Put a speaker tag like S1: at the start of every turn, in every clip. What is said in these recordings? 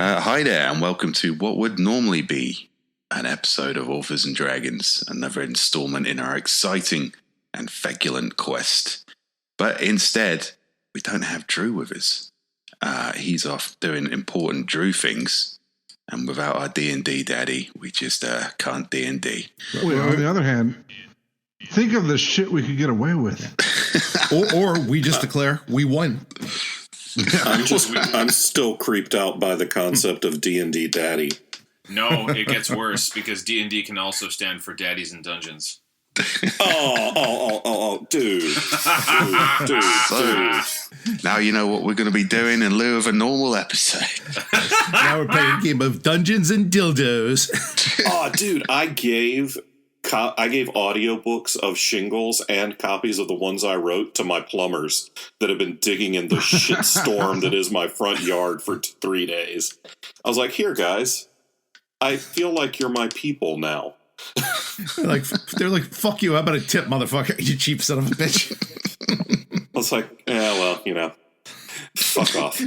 S1: Hi there, and welcome to what would normally be an episode of Authors and Dragons, another installment in our exciting and feculent quest. But instead, we don't have Drew with us. He's off doing important Drew things, and without our D&D daddy, we just can't D&D.
S2: Wait, on the other hand, think of the shit we could get away with.
S3: or we just declare we won.
S4: I'm still creeped out by the concept of D&D daddy.
S5: No, it gets worse because D&D can also stand for Daddies in Dungeons.
S4: Dude.
S1: Now you know what we're going to be doing in lieu of a normal episode.
S3: Now we're playing a game of Dungeons and Dildos.
S4: Oh, dude, I gave audiobooks of Shingles and copies of the ones I wrote to my plumbers that have been digging in the shit storm that is my front yard for 3 days. I was like, here, guys, I feel like you're my people now.
S3: They're like, fuck you, how about a tip, motherfucker, you cheap son of a bitch.
S4: I was like, well, fuck off.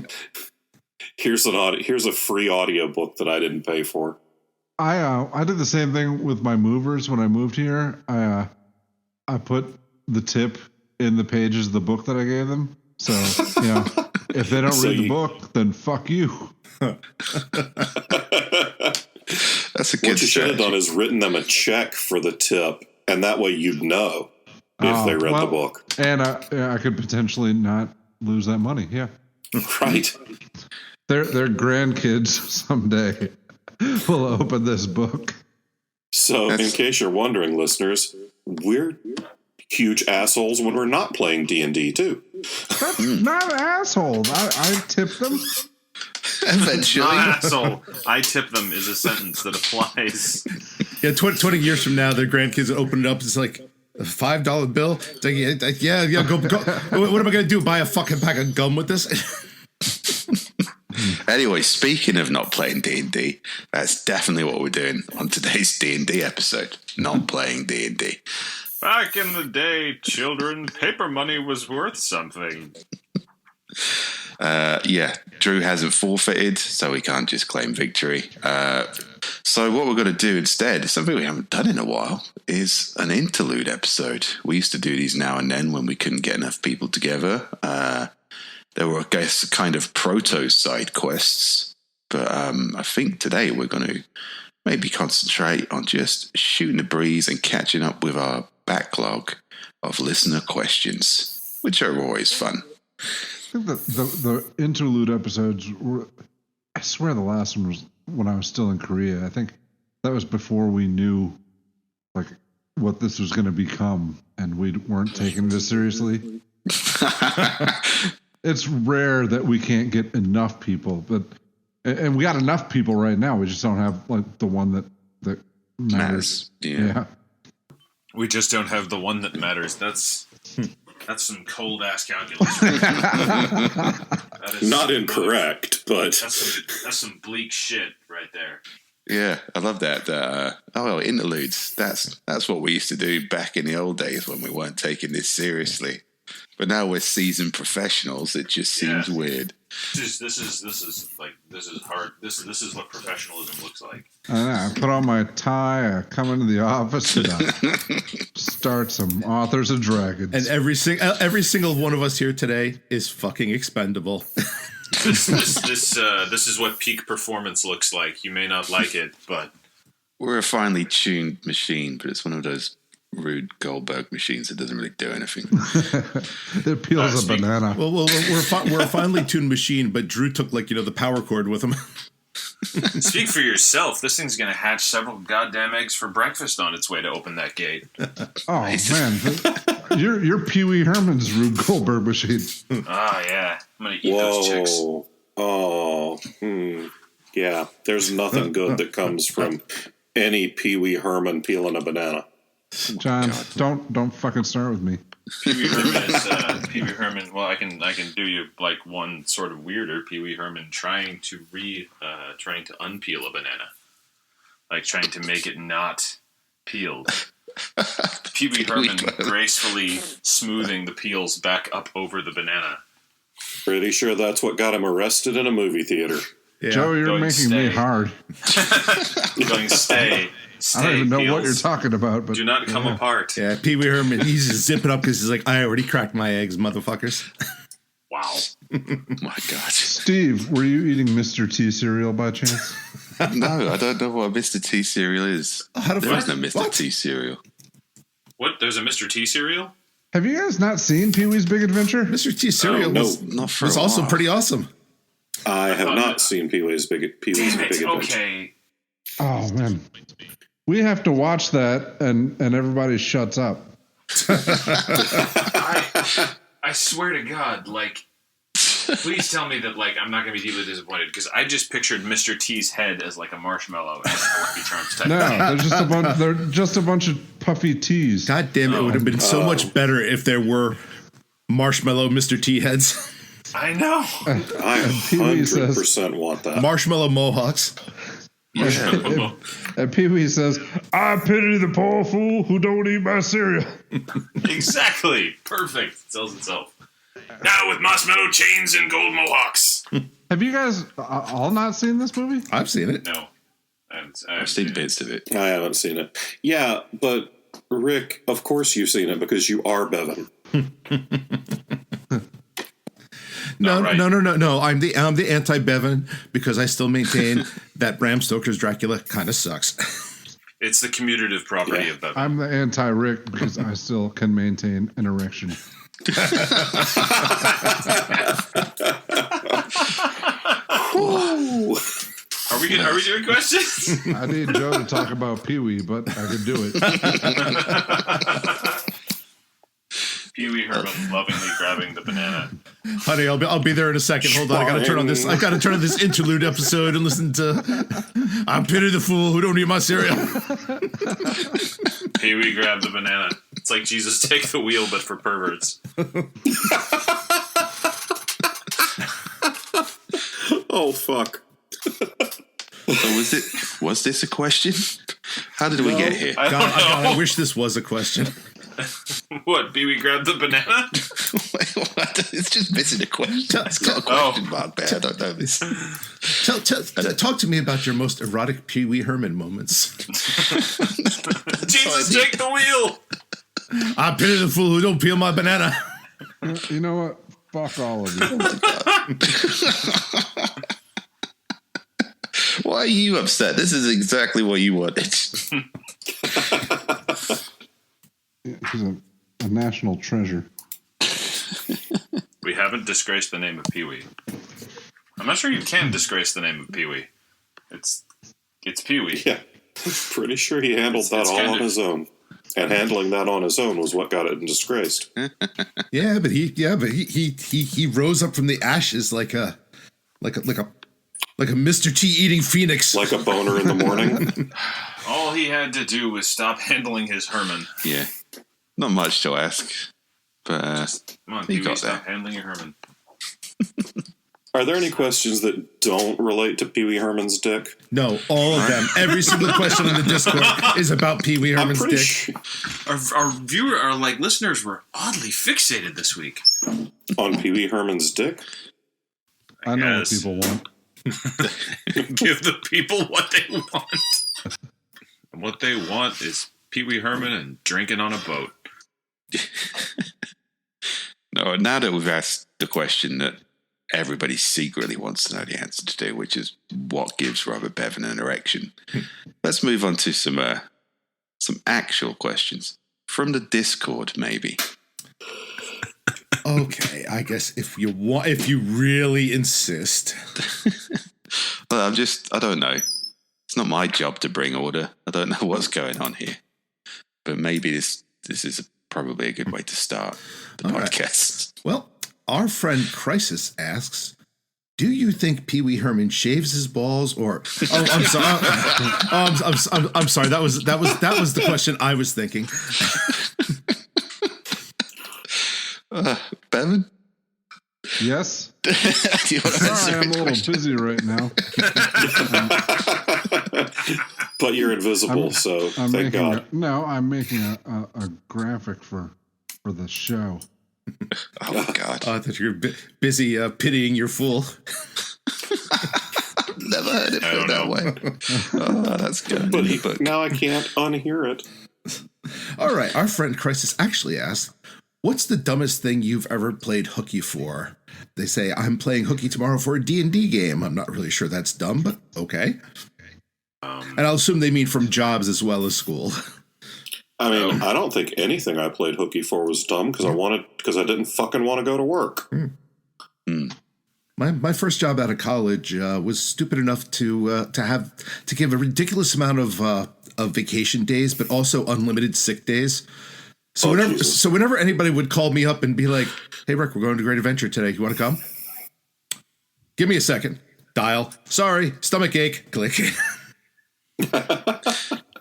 S4: Here's a free audiobook that I didn't pay for.
S2: I did the same thing with my movers when I moved here. I put the tip in the pages of the book that I gave them. So, if they don't read the book, then fuck you.
S1: That's a good
S4: What you should have done is written them a check for the tip, and that way you'd know if they read the book.
S2: And I could potentially not lose that money. Yeah,
S4: right.
S2: Their grandkids someday will open this book.
S4: So, in case you're wondering, listeners, we're huge assholes when we're not playing D&D too.
S2: That's not an asshole. I tip them.
S1: Eventually.
S5: Not asshole. I tip them is a sentence that applies.
S3: Yeah, 20 years from now, their grandkids open it up. It's like a $5 bill. It's like, yeah, go. What am I going to do? Buy a fucking pack of gum with this?
S1: Anyway, speaking of not playing D&D, that's definitely what we're doing on today's D&D episode. Not playing D&D.
S5: Back in the day, children, paper money was worth something.
S1: Drew hasn't forfeited, so we can't just claim victory. So what we're going to do instead, something we haven't done in a while, is an interlude episode. We used to do these now and then when we couldn't get enough people together. There were, I guess, kind of proto-side quests, but I think today we're going to maybe concentrate on just shooting the breeze and catching up with our backlog of listener questions, which are always fun.
S2: I think the interlude episodes were, I swear the last one was when I was still in Korea. I think that was before we knew like what this was going to become and we weren't taking this seriously. It's rare that we can't get enough people, and we got enough people right now. We just don't have like the one that matters. Yeah.
S5: We just don't have the one that matters. That's some cold ass calculation. That is
S4: not incorrect, but
S5: that's some bleak shit right there.
S1: Yeah, I love that. Interludes. That's what we used to do back in the old days when we weren't taking this seriously. But now we're seasoned professionals. It just seems weird.
S5: This is hard. This is what professionalism looks like.
S2: I put on my tie. I come into the office and I start some Authors of Dragons.
S3: And every single one of us here today is fucking expendable.
S5: This is what peak performance looks like. You may not like it, but
S1: we're a finely tuned machine. But it's one of those Rube Goldberg machines that doesn't really do anything.
S2: It peels a banana.
S3: Well, we're a finely tuned machine, but Drew took the power cord with him.
S5: Speak for yourself. This thing's gonna hatch several goddamn eggs for breakfast on its way to open that gate.
S2: Oh man, you're Pee Wee Herman's Rube Goldberg machine.
S5: Yeah, I'm gonna eat those chicks.
S4: Oh, yeah. There's nothing good that comes from any Pee Wee Herman peeling a banana.
S2: John, don't fucking start with me.
S5: Pee Wee Herman is Pee Wee Herman. Well, I can do you like one sort of weirder. Pee Wee Herman trying to unpeel a banana, like trying to make it not peeled. Pee Wee Herman gracefully smoothing the peels back up over the banana.
S4: Pretty sure that's what got him arrested in a movie theater.
S3: Yeah.
S2: Joe, you're
S5: Going
S2: making
S5: stay.
S2: me hard.
S5: Going stay.
S2: I don't even know what you're
S5: Peels.
S2: talking about, but
S5: Do not come apart.
S3: Yeah, Pee Wee Herman, he's just zipping up because he's like, I already cracked my eggs, motherfuckers.
S5: Wow.
S1: My God.
S2: Steve, were you eating Mr. T cereal by chance?
S1: No, I don't know what Mr. T cereal is.
S3: How the
S1: There is
S3: fuck?
S1: no Mr.
S3: What?
S1: T cereal.
S5: What? There's a Mr. T cereal?
S2: Have you guys not seen Pee-wee's Big Adventure?
S3: Mr. T cereal
S4: no.
S3: was,
S1: Not for
S3: was
S1: a
S3: also
S1: while.
S3: pretty awesome.
S4: I have not seen Pee-wee's Big
S5: Damn
S4: Adventure.
S5: it. Okay.
S2: Oh man, we have to watch that, and everybody shuts up.
S5: I swear to God, like, please tell me that, like, I'm not going to be deeply disappointed because I just pictured Mr. T's head as like a marshmallow and a Lucky Charms type.
S2: No, they're just a bunch of puffy teas.
S3: God damn, it would have been so much better if there were marshmallow Mr. T heads.
S5: I know.
S4: I
S2: Pee-wee
S4: 100% want that.
S3: Marshmallow mohawks.
S2: And Pee-wee says, "I pity the poor fool who don't eat my cereal."
S5: Exactly. Perfect. Sells itself. Now with marshmallow chains and gold mohawks.
S2: Have you guys all not seen this movie?
S3: I've seen it.
S5: No.
S1: I've seen bits of it.
S4: I haven't seen it. Yeah, but Rick, of course you've seen it because you are Bevan.
S3: No,
S5: right.
S3: no. I'm the anti-Bevan because I still maintain that Bram Stoker's Dracula kind of sucks.
S5: It's the commutative property of Bevan.
S2: I'm the anti-Rick because I still can maintain an erection.
S4: Ooh.
S5: Are we doing questions?
S2: I need Joe to talk about Pee-wee, but I could do it.
S5: Pee Wee Herman lovingly grabbing the banana.
S3: Honey, I'll be there in a second. Hold on, I gotta turn on this. I gotta turn on this interlude episode and listen to "I Pity the Fool Who Don't Eat My Cereal."
S5: Pee Wee grabbed the banana. It's like Jesus take the wheel, but for perverts.
S4: Oh, fuck.
S1: So was this a question? How did we get here?
S5: I don't
S3: God,
S5: know.
S3: I wish this was a question.
S5: What? Pee Wee grabbed the banana?
S1: Wait, what? It's just missing a question. It's got a question mark there. I don't know this.
S3: Talk to me about your most erotic Pee Wee Herman moments.
S5: Jesus take the wheel!
S3: I pity the fool who don't peel my banana.
S2: You know what? Fuck all of you.
S1: Why are you upset? This is exactly what you wanted.
S2: He's a national treasure.
S5: We haven't disgraced the name of Pee Wee. I'm not sure you can disgrace the name of Pee Wee. It's Pee Wee.
S4: Yeah. Pretty sure he handled that
S5: it's
S4: all
S5: kind
S4: on
S5: of-
S4: his own. And handling that on his own was what got it disgraced.
S3: Yeah, but he rose up from the ashes like a Mr. T eating phoenix.
S4: Like a boner in the morning.
S5: All he had to do was stop handling his Herman.
S1: Yeah. Not much to ask. But
S5: Come on,
S1: You
S5: Pee Wee,
S1: got
S5: stop
S1: that.
S5: handling your Herman.
S4: Are there any questions that don't relate to Pee Wee Herman's dick?
S3: No, all of them. Every single question in the Discord is about Pee Wee
S4: I'm
S3: Herman's
S4: pretty
S3: dick.
S4: sure
S5: Our listeners were oddly fixated this week.
S4: on Pee Wee Herman's dick.
S2: I know what
S5: guess.
S2: people want.
S5: Give the people what they want. And what they want is Pee Wee Herman and drinking on a boat.
S1: no, now that we've asked the question that everybody secretly wants to know the answer to, which is what gives Robert Bevan an erection, let's move on to some actual questions from the Discord, maybe.
S3: Okay, I guess if you really insist.
S1: But I don't know. It's not my job to bring order. I don't know what's going on here. But maybe this is probably a good way to start the
S3: All right.
S1: podcast.
S3: Well, our friend Crisis asks, "Do you think Pee Wee Herman shaves his balls, or?" Oh, I'm sorry. I'm sorry. That was the question I was thinking.
S1: Bevan?
S2: Yes?
S1: Do you want to answer
S2: Sorry, I'm a
S1: the
S2: little
S1: question?
S2: busy right now.
S4: But you're invisible, so thank God.
S2: I'm making a graphic for the show.
S1: Oh, God.
S3: I thought you were busy pitying your fool.
S1: Never heard it put that way. Oh, that's good.
S4: But
S1: in the book.
S4: now I can't unhear it.
S3: All right, our friend Crisis actually asked, what's the dumbest thing you've ever played hooky for? They say, I'm playing hooky tomorrow for a D&D game. I'm not really sure that's dumb, but okay. And I'll assume they mean from jobs as well as school.
S4: I mean, I don't think anything I played hooky for was dumb because I didn't fucking want to go to work.
S3: My first job out of college was stupid enough to give a ridiculous amount of vacation days, but also unlimited sick days. So whenever anybody would call me up and be like, "Hey Rick, we're going to Great Adventure today. You want to come?" Give me a second. Dial. Sorry, stomach ache. Click.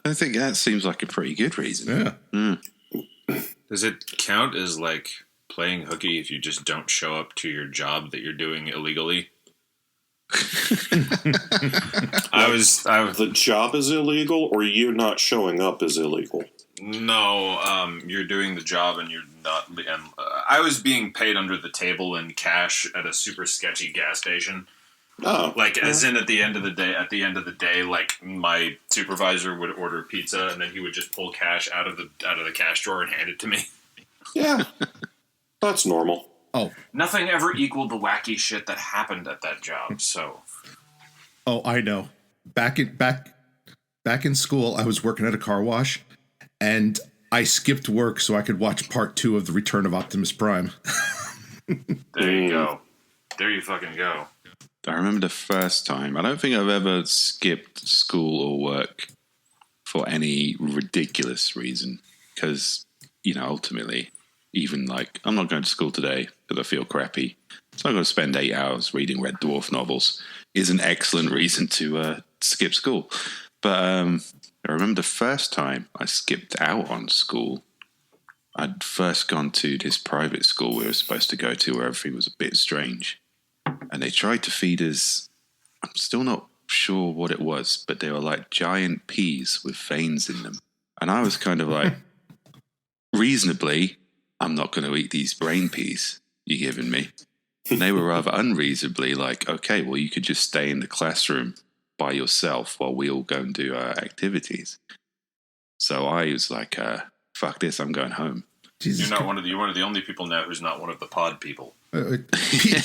S1: I think that seems like a pretty good reason.
S3: Yeah.
S5: Does it count as like playing hooky if you just don't show up to your job that you're doing illegally?
S4: The job is illegal, or you not showing up is illegal?
S5: No, you're doing the job and you're not. I was being paid under the table in cash at a super sketchy gas station.
S4: Oh,
S5: Like, as in at the end of the day, like my supervisor would order pizza and then he would just pull cash out of the cash drawer and hand it to me.
S4: yeah, that's normal.
S3: Oh,
S5: Nothing ever equaled the wacky shit that happened at that job. So,
S3: I know. Back in school, I was working at a car wash, and I skipped work so I could watch part 2 of The Return of Optimus Prime.
S5: there you go. There you fucking go.
S1: I remember the first time. I don't think I've ever skipped school or work for any ridiculous reason. Because, ultimately, even like, I'm not going to school today because I feel crappy. So I'm going to spend 8 hours reading Red Dwarf novels is an excellent reason to skip school. But I remember the first time I skipped out on school. I'd first gone to this private school we were supposed to go to where everything was a bit strange. And they tried to feed us, I'm still not sure what it was, but they were like giant peas with veins in them. And I was kind of like, reasonably, I'm not going to eat these brain peas you're giving me. And they were rather unreasonably like, okay, well, you could just stay in the classroom by yourself while we all go and do our activities. So I was like, fuck this, I'm going home.
S3: Jesus,
S5: You're one of the only people now who's not one of the pod people.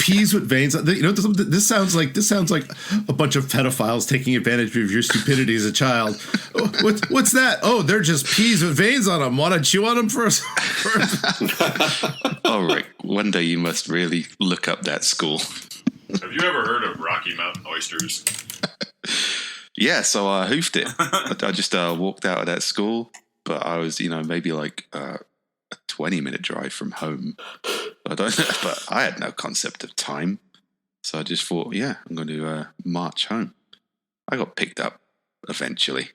S3: peas with veins. This sounds like a bunch of pedophiles taking advantage of your stupidity as a child. What's that? Oh, they're just peas with veins on them. Want to chew on them first?
S1: Oh, Rick, one day you must really look up that school.
S5: Have you ever heard of Rocky Mountain oysters?
S1: Yeah, so I hoofed it. I just walked out of that school, but I was, maybe like a 20-minute drive from home. But I had no concept of time. So I just thought, yeah, I'm going to march home. I got picked up eventually.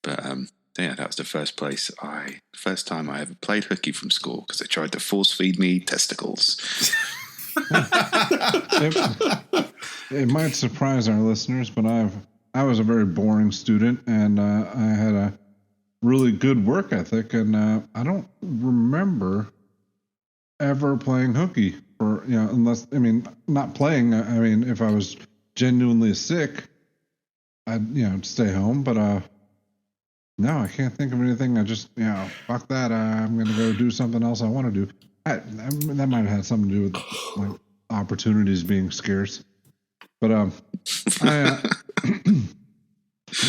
S1: But yeah, that was the first time I ever played hooky from school because they tried to force feed me testicles.
S2: It might surprise our listeners, but I was a very boring student, and I had a really good work ethic, and I don't remember ever playing hooky for unless not playing. I mean, if I was genuinely sick, I'd stay home. But no, I can't think of anything. I just fuck that. I'm gonna go do something else I want to do. That might have had something to do with like opportunities being scarce. But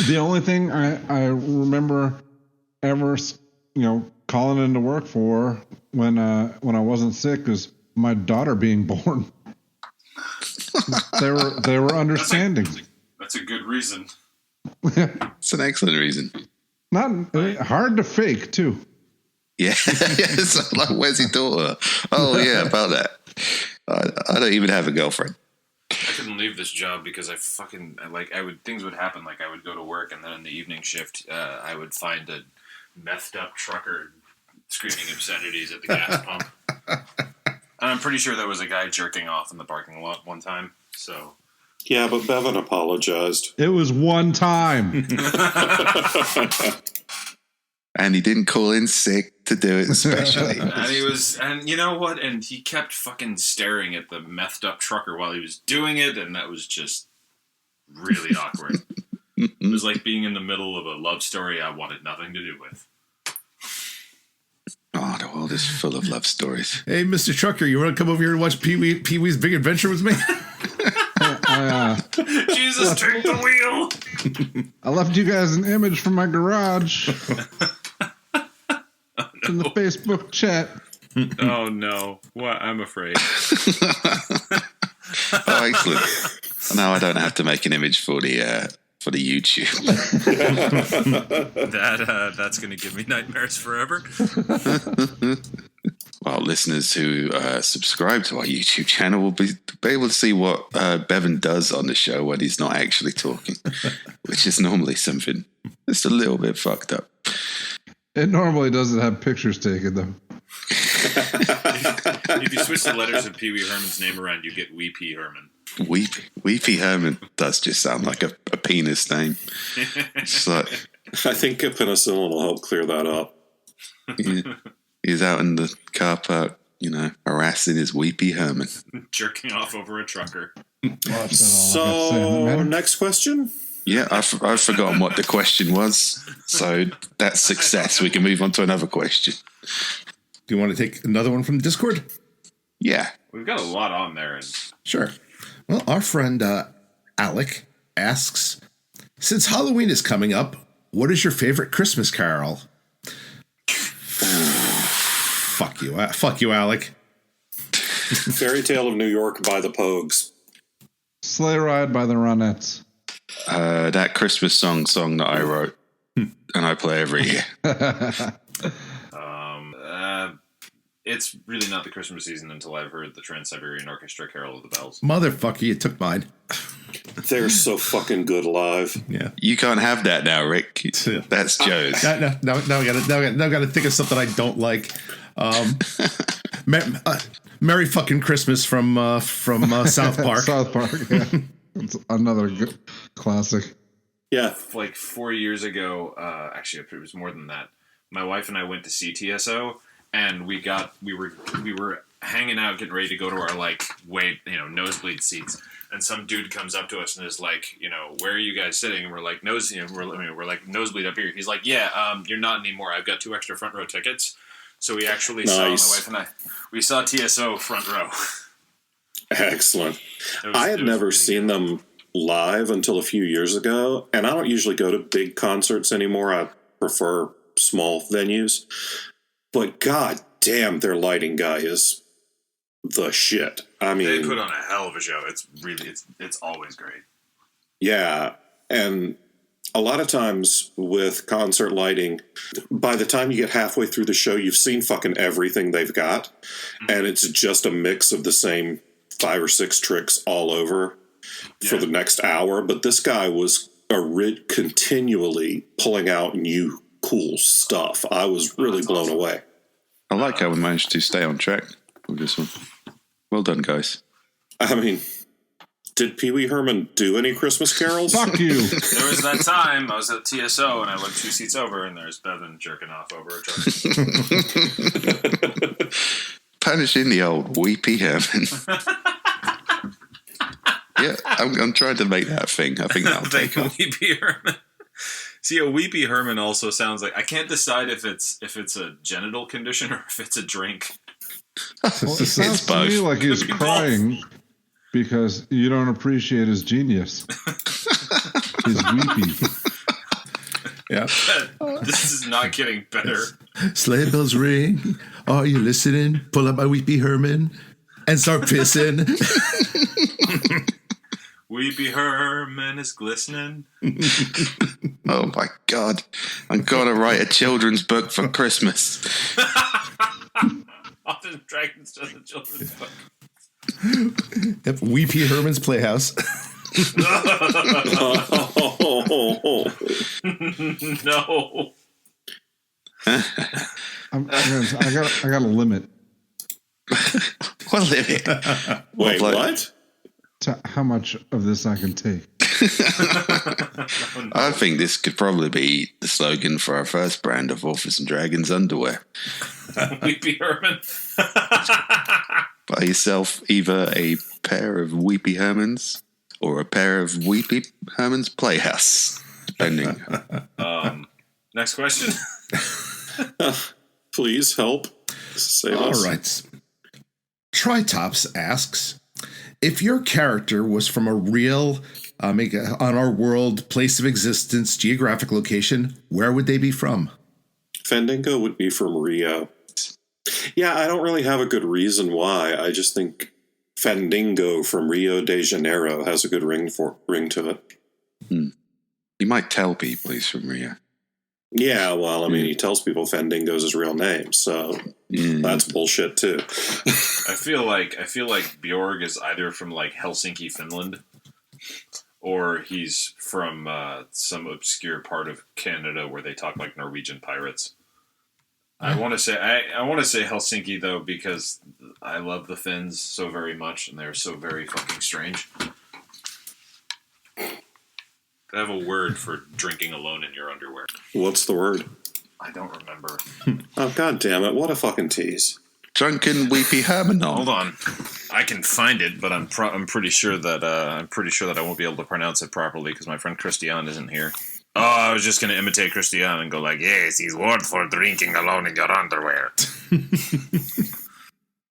S2: the only thing I remember ever calling into work for when I wasn't sick is my daughter being born. they were understanding.
S5: That's a good reason.
S1: It's an excellent reason.
S2: Not hard to fake too.
S1: Yeah, it's like, where's your daughter? Oh yeah, about that. I don't even have a girlfriend.
S5: I couldn't leave this job because things would happen. Like I would go to work, and then in the evening shift, I would find a methed up trucker screaming obscenities at the gas pump. And I'm pretty sure there was a guy jerking off in the parking lot one time. So
S4: yeah, but Bevan apologized.
S2: It was one time.
S1: And he didn't call in sick to do it especially.
S5: And you know what? And he kept fucking staring at the methed up trucker while he was doing it, and that was just really awkward. It was like being in the middle of a love story I wanted nothing to do with.
S1: Oh, the world is full of love stories.
S3: Hey, Mr. Trucker, you want to come over here and watch Pee-wee's Big Adventure with me?
S5: Jesus, take the wheel!
S2: I left you guys an image from my garage in the Facebook chat.
S5: Oh no! What? I'm afraid.
S1: Oh, excellent. Now I don't have to make an image for the YouTube.
S5: That's going to give me nightmares forever.
S1: Well, listeners who subscribe to our YouTube channel will be able to see what Bevan does on the show when he's not actually talking, which is normally something just a little bit fucked up.
S2: It normally doesn't have pictures taken, though.
S5: If you switch the letters of Pee Wee Herman's name around, you get Weepy Herman.
S1: Weepy Herman does just sound like a penis name. It's like,
S4: I think a penicillin will help clear that up.
S1: he's out in the car park, harassing his Weepy Herman.
S5: Jerking off over a trucker.
S4: So, next question?
S1: Yeah, I've forgotten what the question was. So that's success. We can move on to another question.
S3: Do you want to take another one from Discord?
S1: Yeah.
S5: We've got a lot on there.
S3: Sure. Well, our friend Alec asks, since Halloween is coming up, what is your favorite Christmas carol? Fuck you, Alec.
S4: Fairy Tale of New York by the Pogues.
S2: Sleigh Ride by the Ronettes.
S1: That Christmas song that I wrote and I play every year.
S5: It's really not the Christmas season until I've heard the Trans-Siberian Orchestra Carol of the Bells.
S3: Motherfucker, you took mine.
S4: They're so fucking good live.
S3: Yeah.
S1: You can't have that now, Rick. That's Joe's.
S3: Now I gotta think of something I don't like. Merry fucking Christmas from South Park.
S2: South Park, yeah. It's another good classic.
S4: Yeah.
S5: Like 4 years ago, actually it was more than that. My wife and I went to see TSO, and we were hanging out, getting ready to go to our nosebleed seats. And some dude comes up to us and is like, where are you guys sitting? And we're like, we're like nosebleed up here. He's like, yeah, you're not anymore. I've got 2 extra front row tickets. So we actually saw, my wife and I, we saw TSO front row.
S4: Excellent. I had never seen them live until a few years ago, and I don't usually go to big concerts anymore. I prefer small venues. But god damn, their lighting guy is the shit. I mean,
S5: they put on a hell of a show. It's really, it's always great.
S4: Yeah, and a lot of times with concert lighting, by the time you get halfway through the show, you've seen fucking everything they've got, and it's just a mix of the same 5 or 6 tricks all over for the next hour. But this guy was continually pulling out new cool stuff. I was really blown away.
S1: I like how we managed to stay on track with this one. Well done, guys.
S4: I mean, did Pee Wee Herman do any Christmas carols?
S2: Fuck you.
S5: There was that time I was at TSO and I looked 2 seats over and there's Bevan jerking off over a truck.
S1: Punishing the old Weepy Herman. Yeah, I'm trying to make that a thing. I think that'll take off.
S5: Weepy Herman. See, a Weepy Herman also sounds like, I can't decide if it's a genital condition or if it's a drink.
S2: Well, it sounds to me like he's crying because you don't appreciate his genius. He's weepy.
S3: Yeah.
S5: This is not getting better.
S3: Sleigh bells ring. Are you listening? Pull up my Weepy Herman and start pissing.
S5: Weepy Herman is glistening.
S1: Oh my god. I'm going to write a children's book for Christmas.
S5: Often Dragons does a children's book.
S3: Yep, Weepy Herman's Playhouse.
S5: No.
S2: I got a limit.
S1: What limit?
S4: Wait, what?
S2: To how much of this I can take.
S1: I think this could probably be the slogan for our first brand of Orphans and Dragons underwear.
S5: Weepy Herman.
S1: Buy yourself either a pair of Weepy Hermans or a pair of Weepy Herman's Playhouse, depending.
S5: Next question.
S4: Please help. Save us.
S3: All right. Tritops asks, if your character was from a real, on our world, place of existence, geographic location, where would they be from?
S4: Fandango would be from Rio. Yeah, I don't really have a good reason why. I just think Fandango from Rio de Janeiro has a good ring to it.
S1: You might tell people he's from Rio.
S4: Yeah, well, I mean, he tells people Fandango's his real name, so that's bullshit too.
S5: I feel like Bjorg is either from like Helsinki, Finland, or he's from some obscure part of Canada where they talk like Norwegian pirates. I want to say Helsinki though because I love the Finns so very much and they're so very fucking strange. I have a word for drinking alone in your underwear.
S4: What's the word?
S5: I don't remember.
S4: Oh, god damn it. What a fucking tease.
S1: Drunken Weepy Herman.
S5: Hold on. I can find it, but I'm pretty sure that I won't be able to pronounce it properly because my friend Christian isn't here. Oh, I was just going to imitate Christian and go like, yes, he's word for drinking alone in your underwear.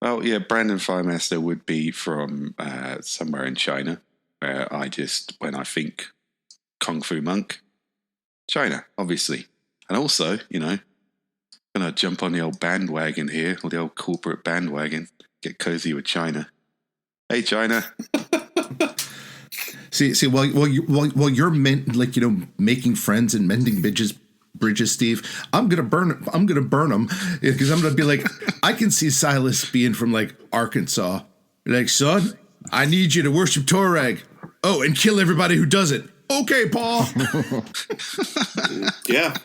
S1: Well, yeah, Brandon Firemaster would be from somewhere in China, where when I think Kung Fu Monk, China, obviously. And also, gonna jump on the old bandwagon here, or the old corporate bandwagon, get cozy with China. Hey, China.
S3: See, while you're making friends and mending bridges, Steve, I'm gonna burn them because I'm gonna be like, I can see Silas being from like Arkansas, like, son, I need you to worship Torag. Oh, and kill everybody who does it. Okay, Paul.
S4: Yeah.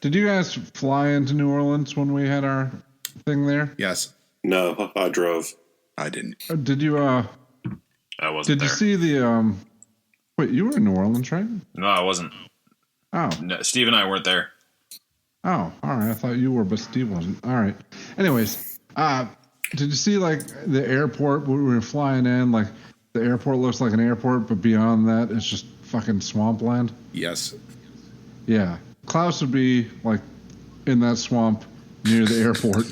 S2: Did you guys fly into New Orleans when we had our thing there?
S3: Yes.
S4: No, I drove.
S1: I didn't.
S2: Did you?
S5: I wasn't
S2: Did
S5: there.
S2: you see the? Wait, you were in New Orleans, right?
S5: No, I wasn't.
S2: Oh.
S5: No, Steve and I weren't there.
S2: Oh, all right. I thought you were, but Steve wasn't. All right. Anyways, did you see like the airport when we were flying in? Like the airport looks like an airport, but beyond that, it's just fucking swampland.
S3: Yes.
S2: Yeah. Klaus would be like in that swamp near the airport.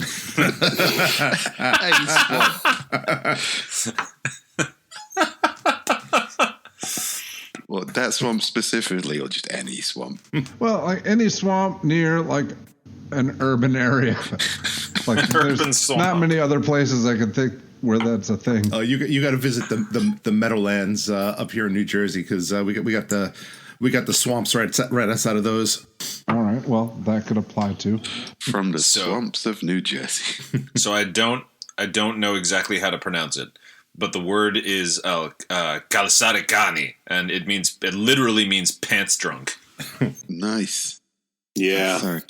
S1: Well, that swamp specifically, or just any swamp?
S2: Well, like any swamp near like an urban area. Like there's
S5: swamp.
S2: not many other places I could think where that's a thing.
S3: Oh, you got to visit the Meadowlands up here in New Jersey because we got the swamps right outside of those.
S2: All right. Well, that could apply too.
S1: From the swamps of New Jersey.
S5: So I don't know exactly how to pronounce it, but the word is calzaricani, and it literally means pants drunk.
S1: Nice.
S4: Yeah.
S1: So,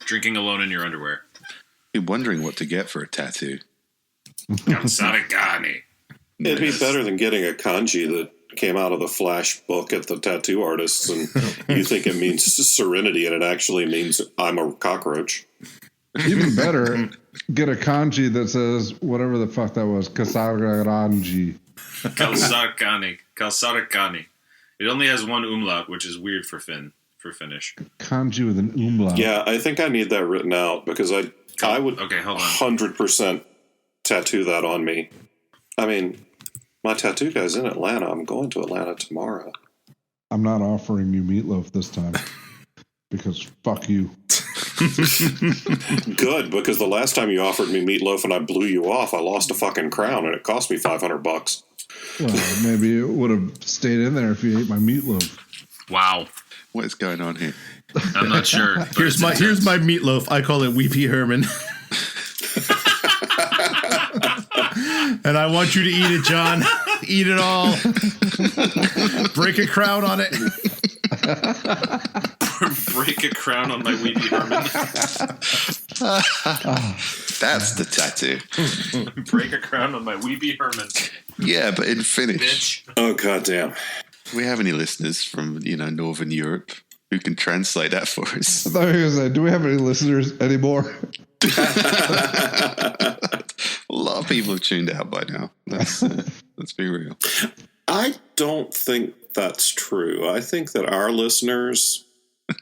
S5: Drinking alone in your underwear.
S1: you're wondering what to get for a tattoo.
S5: Calzaricani.
S4: It'd be better than getting a kanji that came out of the Flash book at the tattoo artists, and you think it means serenity, and it actually means I'm a cockroach.
S2: Even better, get a kanji that says whatever the fuck that was, Kasararanji.
S5: Calzaricani. It only has one umlaut, which is weird for Finnish.
S2: Kanji with an umlaut.
S4: Yeah, I think I need that written out because I would
S5: Okay, hold on.
S4: 100% tattoo that on me. I mean, my tattoo guy's in Atlanta. I'm going to Atlanta tomorrow.
S2: I'm not offering you meatloaf this time because fuck you.
S4: Good, because the last time you offered me meatloaf and I blew you off, I lost a fucking crown and it cost me $500.
S2: Well, maybe it would have stayed in there if you ate my meatloaf.
S5: Wow.
S1: What is going on here?
S5: I'm not sure. but
S3: Here's my meatloaf. I call it Weepy Herman. And I want you to eat it, John. Eat it all. Break a crown on it.
S5: Break a crown on my Weepy Herman.
S1: That's the tattoo.
S5: Break a crown on my Weepy Herman.
S1: Yeah, but in Finnish.
S5: Bitch.
S4: Oh, goddamn.
S1: Do we have any listeners from, Northern Europe who can translate that for us?
S2: I thought you were going to say, do we have any listeners anymore?
S1: A lot of people have tuned out by now. Let's be real.
S4: I don't think that's true. I think that our listeners,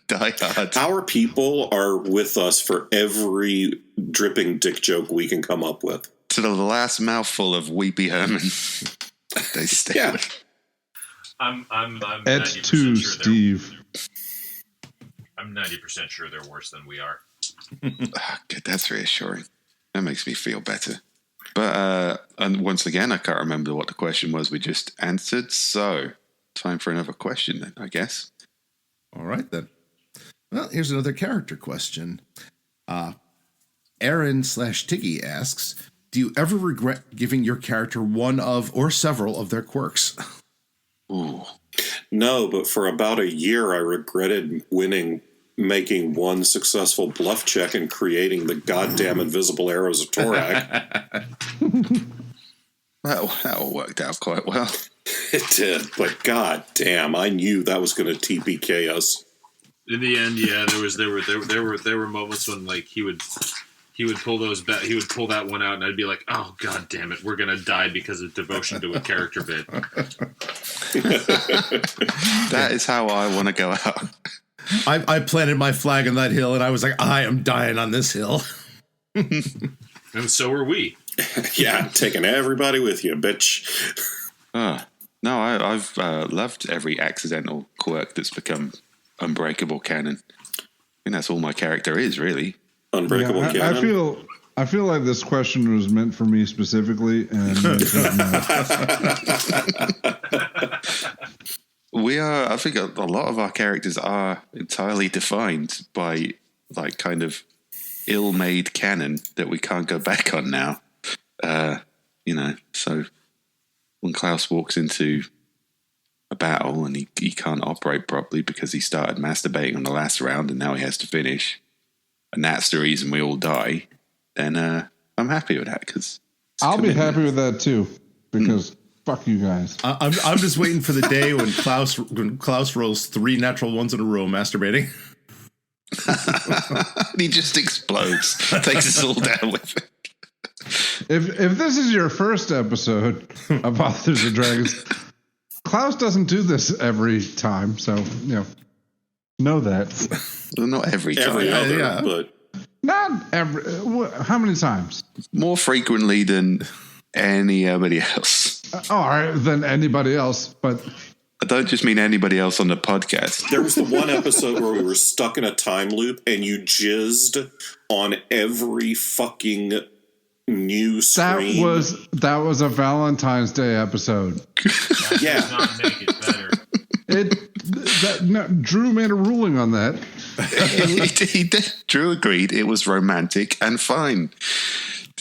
S1: Die hard.
S4: our people, are with us for every dripping dick joke we can come up with.
S1: To the last mouthful of Weepy Herman. They stay
S4: Yeah.
S1: with.
S5: I'm
S2: Et
S5: 90%
S2: tu,
S5: sure
S2: Steve.
S5: I'm 90% sure they're worse than we are.
S1: Good, that's reassuring. That makes me feel better. But and once again, I can't remember what the question was we just answered. So, time for another question then, I guess.
S3: All right, then. Well, here's another character question. Aaron/Tiggy asks, do you ever regret giving your character one of or several of their quirks?
S1: Ooh.
S4: No, but for about a year, I regretted making one successful bluff check and creating the goddamn invisible arrows of Torak.
S1: That all worked out quite well.
S4: It did, but god damn, I knew that was going to TPK us.
S5: In the end, yeah, there were moments when like he would pull that one out, and I'd be like, oh god damn it, we're gonna die because of devotion to a character bit.
S1: That is how I want to go out.
S3: I planted my flag on that hill, and I was like, I am dying on this hill.
S5: And so are we.
S4: Yeah, taking everybody with you, bitch.
S1: No, I've loved every accidental quirk that's become unbreakable canon. I think that's all my character is, really.
S4: Unbreakable canon.
S2: I feel like this question was meant for me specifically, and
S1: we are. I think a lot of our characters are entirely defined by like kind of ill-made canon that we can't go back on now. So when Klaus walks into a battle and he can't operate properly because he started masturbating on the last round and now he has to finish, and that's the reason we all die, then I'm happy with that because
S2: I'll be happy with that too because fuck you guys.
S3: I'm just waiting for the day when Klaus rolls 3 natural ones in a row masturbating.
S1: he just explodes, takes us all down with it.
S2: If this is your first episode of Authors of Dragons, Klaus doesn't do this every time, so know that.
S1: Well, not every time.
S4: Every other, but
S2: Not every. How many times?
S1: More frequently than anybody else.
S2: All right, than anybody else, but
S1: I don't just mean anybody else on the podcast.
S4: there was the one episode where we were stuck in a time loop and you jizzed on every fucking new screen.
S2: that was a Valentine's Day episode.
S5: That
S4: Yeah.
S5: does not make it better.
S2: Drew made a ruling on that.
S1: he did. Drew agreed it was romantic and fine.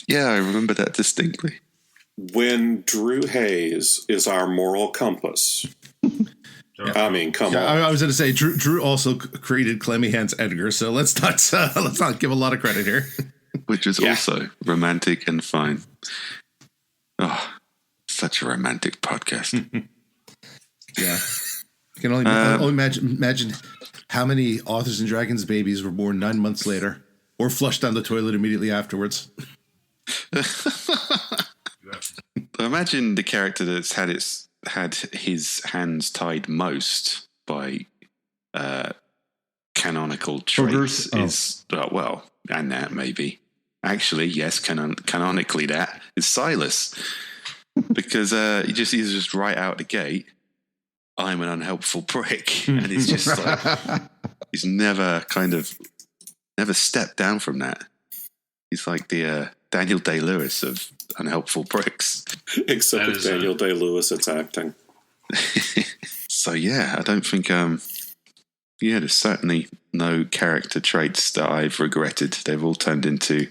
S1: Yeah, I remember that distinctly.
S4: When Drew Hayes is our moral compass. I mean, come on.
S3: I was going to say Drew also created Clemmy Hands Edgar, so let's not give a lot of credit here.
S1: Which is also romantic and fine. Oh, such a romantic podcast.
S3: Yeah. You can only imagine how many Authors and Dragons babies were born 9 months later or flushed down the toilet immediately afterwards.
S1: Imagine the character that's had his hands tied most by canonical traits is and that maybe. Actually, yes, canonically that is Silas. Because he's just right out the gate, I'm an unhelpful prick. And he's just like, he's never stepped down from that. He's like the Daniel Day-Lewis of unhelpful pricks.
S4: Except with Daniel Day-Lewis, it's acting.
S1: So yeah, I don't think, there's certainly no character traits that I've regretted. They've all turned into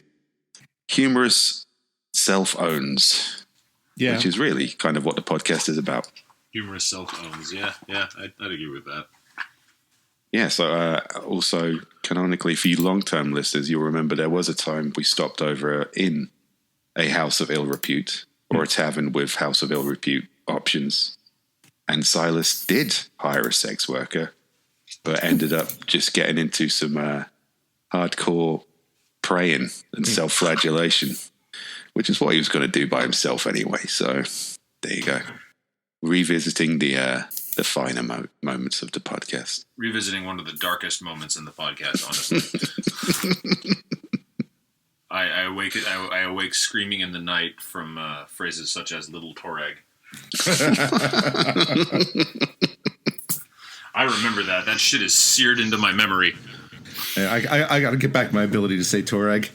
S1: humorous self-owns. Yeah. Which is really kind of what the podcast is about.
S5: Humorous self-owns, yeah, I'd agree with that.
S1: Yeah, so also, canonically, for you long-term listeners, you'll remember there was a time we stopped over in a house of ill repute, or a tavern with house of ill repute options, and Silas did hire a sex worker, but ended up just getting into some hardcore praying and self-flagellation, which is what he was going to do by himself anyway, so there you go. revisiting the finer moments of the podcast.
S5: Revisiting one of the darkest moments in the podcast, honestly. I awake screaming in the night from phrases such as "Little Torag." I remember that. That shit is seared into my memory.
S3: I got to get back my ability to say Torag.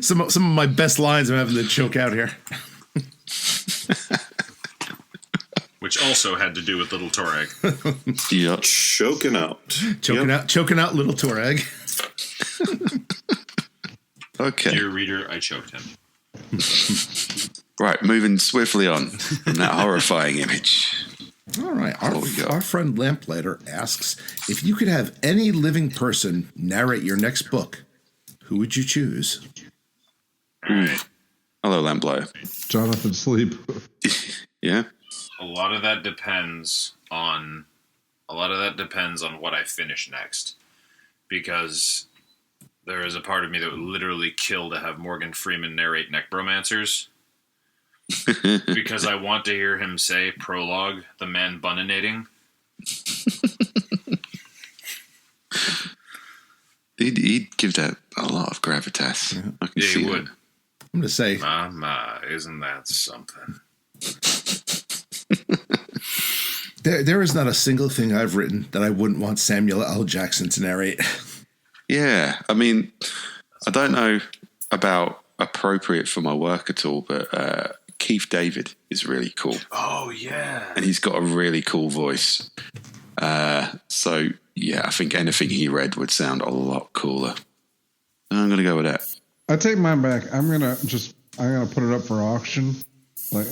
S3: some of my best lines I'm having to choke out here.
S5: Which also had to do with Little Torag.
S1: Yep.
S4: Choking out.
S3: Choking out Little Torag.
S1: Okay.
S5: Dear reader, I choked him.
S1: Right, moving swiftly on from that horrifying image.
S3: All right. Our friend Lamplighter asks, if you could have any living person narrate your next book, who would you choose?
S5: All right.
S1: Hello, Lamplighter.
S2: Jonathan Sleep.
S1: Yeah?
S5: A lot of that depends on what I finish next. Because there is a part of me that would literally kill to have Morgan Freeman narrate Necromancers. Because I want to hear him say, prologue, the man buninating.
S1: He'd give that a lot of gravitas.
S3: Yeah.
S1: I can
S5: Yeah,
S1: see
S5: he would.
S1: that.
S3: I'm going to say,
S5: Mama, isn't that something?
S3: there is not a single thing I've written that I wouldn't want Samuel L. Jackson to narrate.
S1: Yeah, I mean, I don't know about appropriate for my work at all, but Keith David is really cool.
S5: Oh, yeah.
S1: And he's got a really cool voice. So, yeah, I think anything he read would sound a lot cooler. I'm going to go with that.
S2: I take mine back. I'm gonna put it up for auction. Like,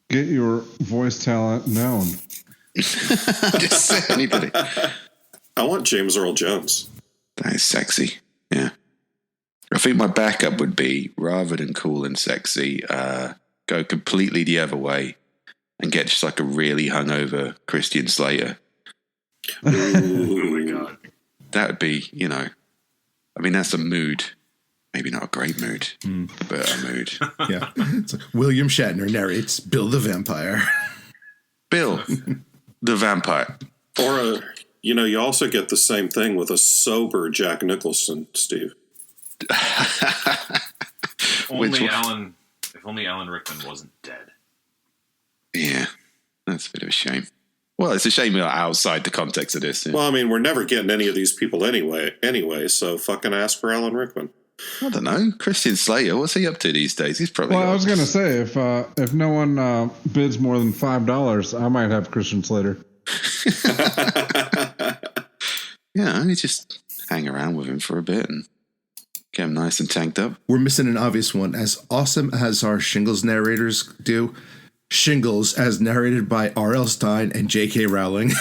S2: get your voice talent known.
S1: Just say anybody.
S4: I want James Earl Jones.
S1: That is sexy. Yeah. I think my backup would be, rather than cool and sexy, go completely the other way and get just like a really hungover Christian Slater.
S5: Oh my god.
S1: That would be, I mean, that's a mood. Maybe not a great mood, but a mood.
S3: Yeah. It's like William Shatner narrates Bill the Vampire.
S1: Bill, the vampire.
S4: Or, you also get the same thing with a sober Jack Nicholson, Steve.
S5: If only Alan Rickman wasn't dead.
S1: Yeah, that's a bit of a shame. Well, it's a shame we're outside the context of this. Yeah.
S4: Well, I mean, we're never getting any of these people anyway, so fucking ask for Alan Rickman.
S1: I don't know. Christian Slater, what's he up to these days? He's probably.
S2: Well, I was going to say, if no one bids more than $5, I might have Christian Slater.
S1: Yeah, you just hang around with him for a bit and get him nice and tanked up.
S3: We're missing an obvious one. As awesome as our Shingles narrators do, Shingles as narrated by R.L. Stine and J.K. Rowling.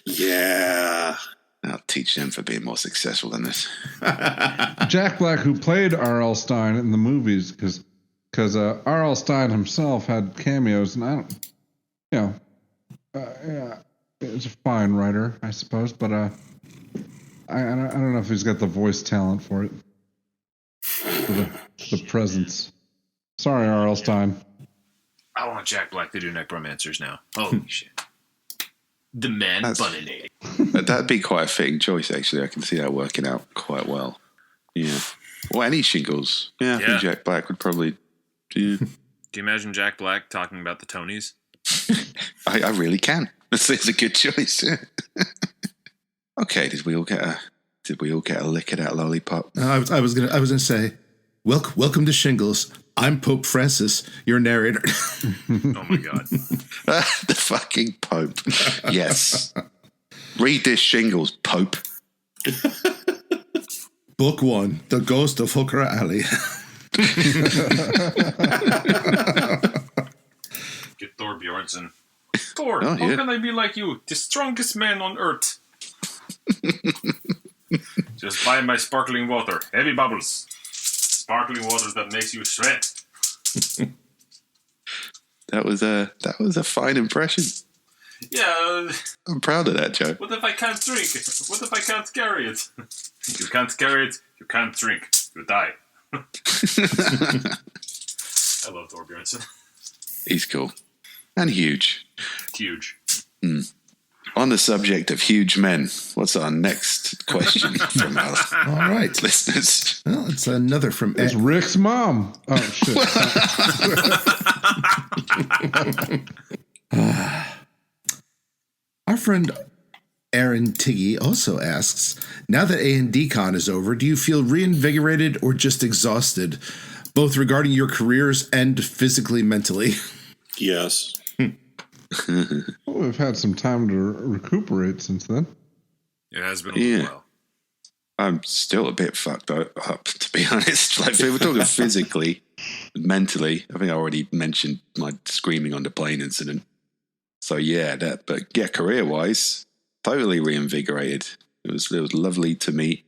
S4: Yeah.
S1: I'll teach them for being more successful than this.
S2: Jack Black, who played R.L. Stine in the movies, because R.L. Stine himself had cameos, and I don't, yeah, he's a fine writer, I suppose, but I don't know if he's got the voice talent for it, for the presence. Sorry, R.L. Stine.
S5: I want Jack Black to do Necromancers now. Holy shit. The man buninating.
S1: That'd be quite a fitting choice, actually. I can see that working out quite well. Yeah. Well, any Shingles. Yeah, I think Jack Black would probably do.
S5: Do you imagine Jack Black talking about the Tonys?
S1: I really can. It's a good choice. Okay, did we all get a lick of that lollipop?
S3: I was gonna say, welcome to Shingles. I'm Pope Francis, your narrator.
S5: Oh my god.
S1: The fucking Pope. Yes. Read this, Shingles, Pope.
S3: Book 1, The Ghost of Hooker Alley.
S5: Get Thor Bjornsson. Thor,
S1: Oh,
S5: how
S1: yeah.
S5: can I be like you? The strongest man on earth. Just buy my sparkling water. Heavy bubbles. Sparkling water that makes you sweat.
S1: That was a fine impression.
S5: Yeah.
S1: I'm proud of that, Joe.
S5: What if I can't drink? What if I can't carry it? You can't carry it. You can't drink. You die. I love Thorbjornson.
S1: He's cool. And huge.
S5: Huge.
S1: On the subject of huge men, what's our next question from our
S3: All right.
S1: listeners?
S3: Well, it's another from
S2: It's Rick's mom. Oh, shit.
S3: Our friend Aaron Tiggy also asks, now that A&D Con is over, do you feel reinvigorated or just exhausted, both regarding your careers and physically, mentally?
S4: Yes.
S2: Well, we've had some time to recuperate since then.
S5: It has been a little while.
S1: I'm still a bit fucked up, to be honest. Like, if we're talking physically, mentally, I think I already mentioned my screaming on the plane incident. So yeah, career-wise, totally reinvigorated. It was lovely to meet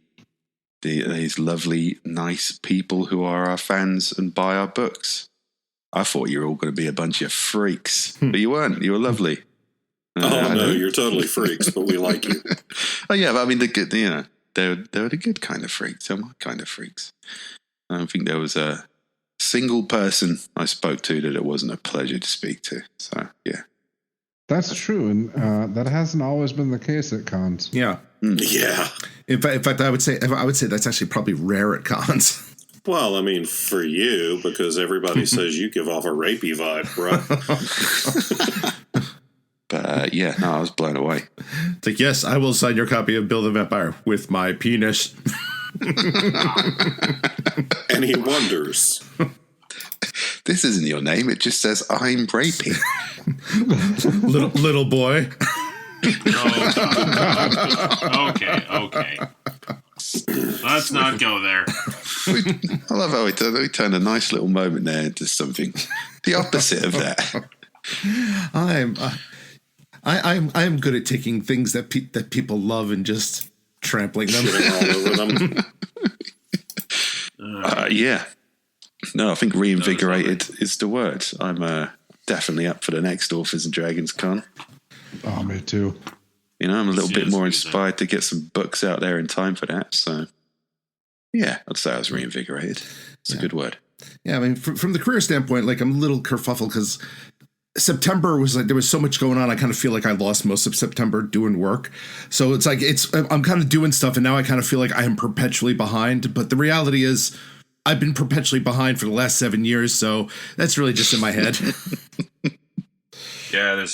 S1: these lovely, nice people who are our fans and buy our books. I thought you were all going to be a bunch of freaks, but you weren't. You were lovely.
S4: No, you're totally freaks, but we like you.
S1: Oh yeah, but I mean, they're the good kind of freaks. They're my kind of freaks. I don't think there was a single person I spoke to that it wasn't a pleasure to speak to. So yeah,
S2: That's true, and that hasn't always been the case at cons.
S3: Yeah.
S4: Yeah.
S3: In fact, I would say that's actually probably rare at cons.
S4: Well, I mean, for you, because everybody says you give off a rapey vibe, bro.
S1: but yeah, no, I was blown away.
S3: It's like, yes, I will sign your copy of Bill the Vampire with my penis.
S4: And he wonders.
S1: This isn't your name. It just says I'm raping.
S3: little boy.
S5: Okay. Let's not go there.
S1: I love how we turned a nice little moment there into something the opposite of that.
S3: I'm good at taking things that people love and just trampling them.
S4: Shitting all over them.
S1: Yeah. No, I think reinvigorated is the word. I'm definitely up for the next Authors and Dragons Con.
S2: Oh, me too.
S1: I'm a little bit more inspired to get some books out there in time for that. So, yeah, I'd say I was reinvigorated. It's a good word.
S3: Yeah, I mean, from the career standpoint, like, I'm a little kerfuffled because September was like, there was so much going on. I kind of feel like I lost most of September doing work. So it's like, I'm kind of doing stuff, and now I kind of feel like I am perpetually behind. But the reality is, I've been perpetually behind for the last 7 years. So that's really just in my head.
S5: Yeah.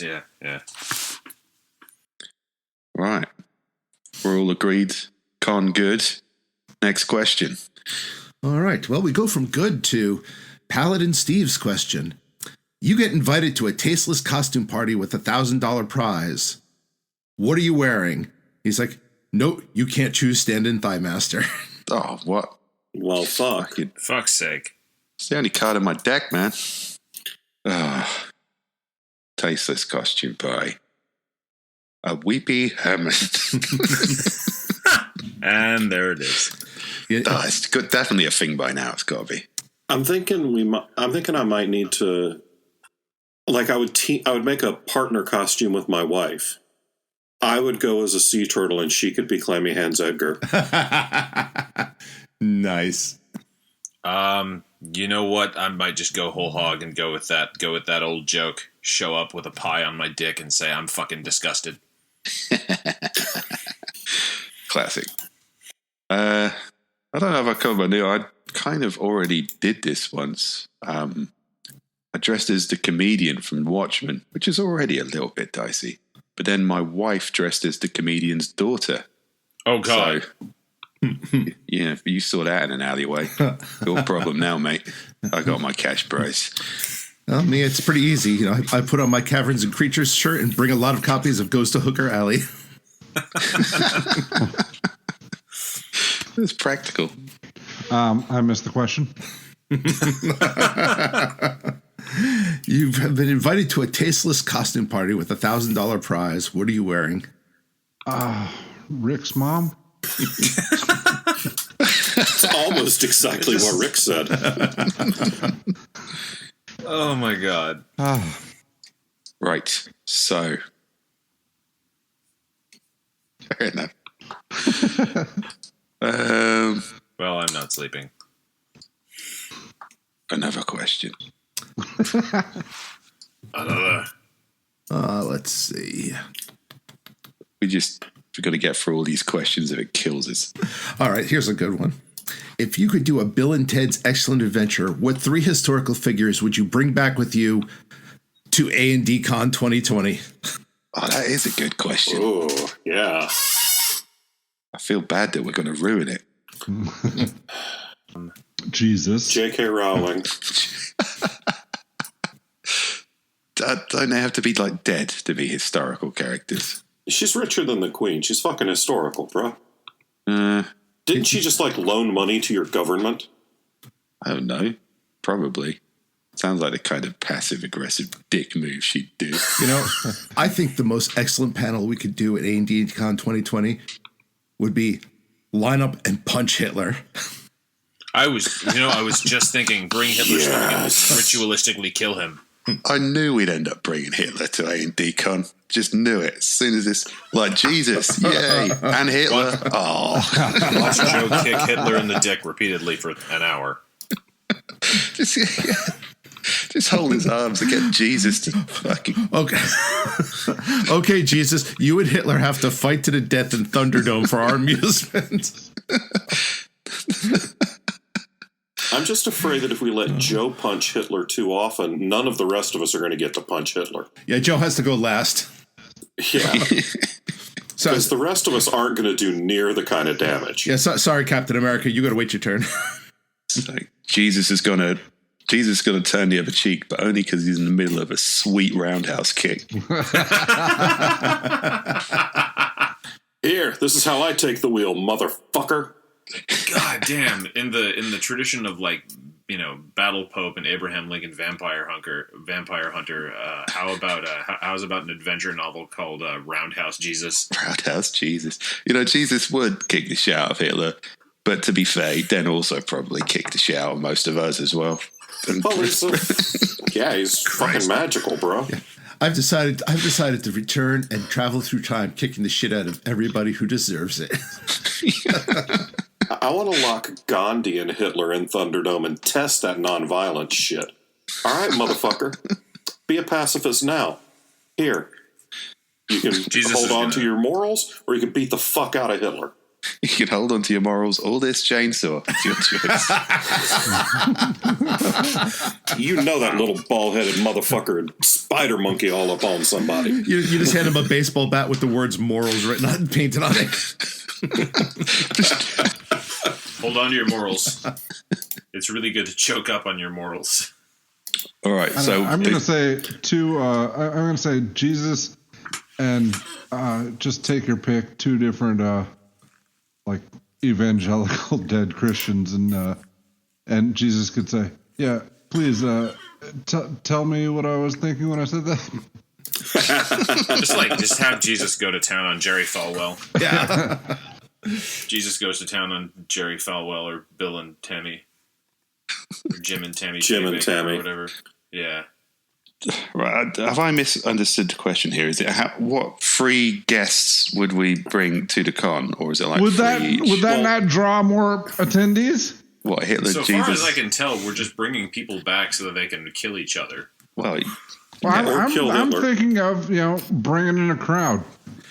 S1: Right. We're all agreed. Con good. Next question.
S3: All right. Well, we go from good to Paladin Steve's question. You get invited to a tasteless costume party with $1,000 prize. What are you wearing? He's like, no, you can't choose stand-in thigh master.
S1: Oh, what?
S4: Well, fuck.
S5: Fuck's sake.
S1: It's the only card in my deck, man. Tasteless costume pie. A weepy hermit.
S5: And there it is.
S1: It's good, definitely a thing by now. It's got to be.
S4: I'm thinking I might need to, like, I would make a partner costume with my wife. I would go as a sea turtle, and she could be Clammy Hands Edgar.
S3: Nice.
S5: You know what? I might just go whole hog and go with that old joke. Show up with a pie on my dick and say I'm fucking disgusted.
S1: Classic. I don't know if I covered my new. I kind of already did this once. I dressed as the comedian from Watchmen, which is already a little bit dicey. But then my wife dressed as the comedian's daughter.
S5: Oh, God.
S1: So, yeah, you saw that in an alleyway. Your problem now, mate. I got my cash prize.
S3: Well, me, it's pretty easy. You know, I put on my Caverns and Creatures shirt and bring a lot of copies of Goes to Hooker Alley.
S1: It's practical.
S2: I missed the question.
S3: You've been invited to a tasteless costume party with $1,000 prize. What are you wearing?
S2: Rick's mom?
S4: It's almost exactly what Rick said.
S5: Oh, my God.
S1: Right. So. Fair enough.
S5: Well, I'm not sleeping.
S1: Another question.
S3: Let's see.
S1: We're going to get through all these questions if it kills us.
S3: All right, here's a good one. If you could do a Bill and Ted's Excellent Adventure, what 3 historical figures would you bring back with you to A&D Con 2020?
S1: Oh, that is a good question.
S4: Oh, yeah.
S1: I feel bad that we're going to ruin it.
S2: Jesus.
S4: J.K. Rowling.
S1: Don't they have to be like dead to be historical characters?
S4: She's richer than the Queen. She's fucking historical, bro. Didn't she just like loan money to your government?
S1: I don't know. Probably. Sounds like the kind of passive-aggressive dick move she'd do.
S3: You know, I think the most excellent panel we could do at A&D Con 2020 would be line up and punch Hitler.
S5: I was just thinking, bring Hitler so we can ritualistically kill him.
S1: I knew we'd end up bringing Hitler to A&D Con. Just knew it. As soon as this, like, Jesus, yay, and Hitler.
S5: Watch Joe kick Hitler in the dick repeatedly for an hour.
S1: Just hold his arms and get Jesus to fucking...
S3: Okay. Okay, Jesus, you and Hitler have to fight to the death in Thunderdome for our amusement.
S4: I'm just afraid that if we let Joe punch Hitler too often, none of the rest of us are going to get to punch Hitler.
S3: Yeah, Joe has to go last.
S4: Yeah.
S3: So,
S4: Because the rest of us aren't going to do near the kind of damage.
S3: yeah, sorry, Captain America, you got to wait your turn.
S1: It's like, Jesus is going to turn the other cheek, but only because he's in the middle of a sweet roundhouse kick.
S4: Here, this is how I take the wheel, motherfucker.
S5: God damn! In the tradition of, like, you know, Battle Pope and Abraham Lincoln Vampire Hunter. How's about an adventure novel called Roundhouse Jesus?
S1: Roundhouse Jesus. You know, Jesus would kick the shit out of Hitler, but to be fair, he'd then also probably kick the shit out of most of us as well.
S4: Well, he's fucking magical, bro.
S3: Yeah. I've decided to return and travel through time, kicking the shit out of everybody who deserves it.
S4: I want to lock Gandhi and Hitler in Thunderdome and test that nonviolent shit. All right, motherfucker. Be a pacifist now. Here. You can hold on to your morals, or you can beat the fuck out of Hitler.
S1: You can hold on to your morals or this chainsaw. It's your choice.
S4: You know that little bald-headed motherfucker and spider monkey all up on somebody.
S3: You just hand him a baseball bat with the words morals written on, painted on it.
S5: Hold on to your morals. It's really good to choke up on your morals.
S1: All right, so
S2: I'm going to say I'm going to say Jesus and just take your pick. 2 different like evangelical dead Christians, and Jesus could say, "Yeah, please tell me what I was thinking when I said that."
S5: just have Jesus go to town on Jerry Falwell.
S3: Yeah.
S5: Jesus goes to town on Jerry Falwell or Bill and Tammy. Or Jim and Tammy.
S4: Jim and Tammy.
S5: Or whatever. Yeah.
S1: right, have I misunderstood the question here? Is it what 3 guests would we bring to the con, or is it like
S2: would
S1: 3
S2: that
S1: each?
S2: would that not draw more attendees?
S1: What, Hitler?
S5: So
S1: Jesus?
S5: far as I can tell, we're just bringing people back so that they can kill each other.
S1: Well,
S2: I'm thinking of bringing in a crowd.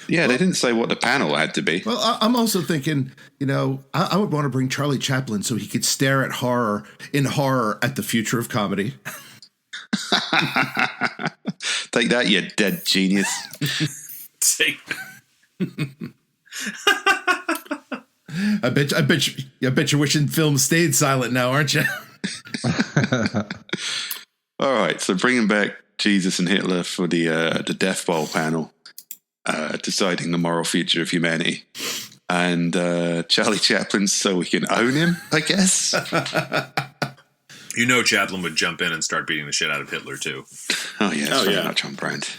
S1: yeah, they didn't say what the panel had to be.
S3: Well, I'm also thinking, I would want to bring Charlie Chaplin so he could stare at horror at the future of comedy.
S1: Take that, you dead genius.
S3: I bet you're wishing film stayed silent now, aren't you?
S1: All right, so bringing back Jesus and Hitler for the Death Bowl panel, deciding the moral future of humanity, and Charlie Chaplin so we can own him, I guess.
S5: Chaplin would jump in and start beating the shit out of Hitler too.
S1: Oh yeah, that's very much on brand.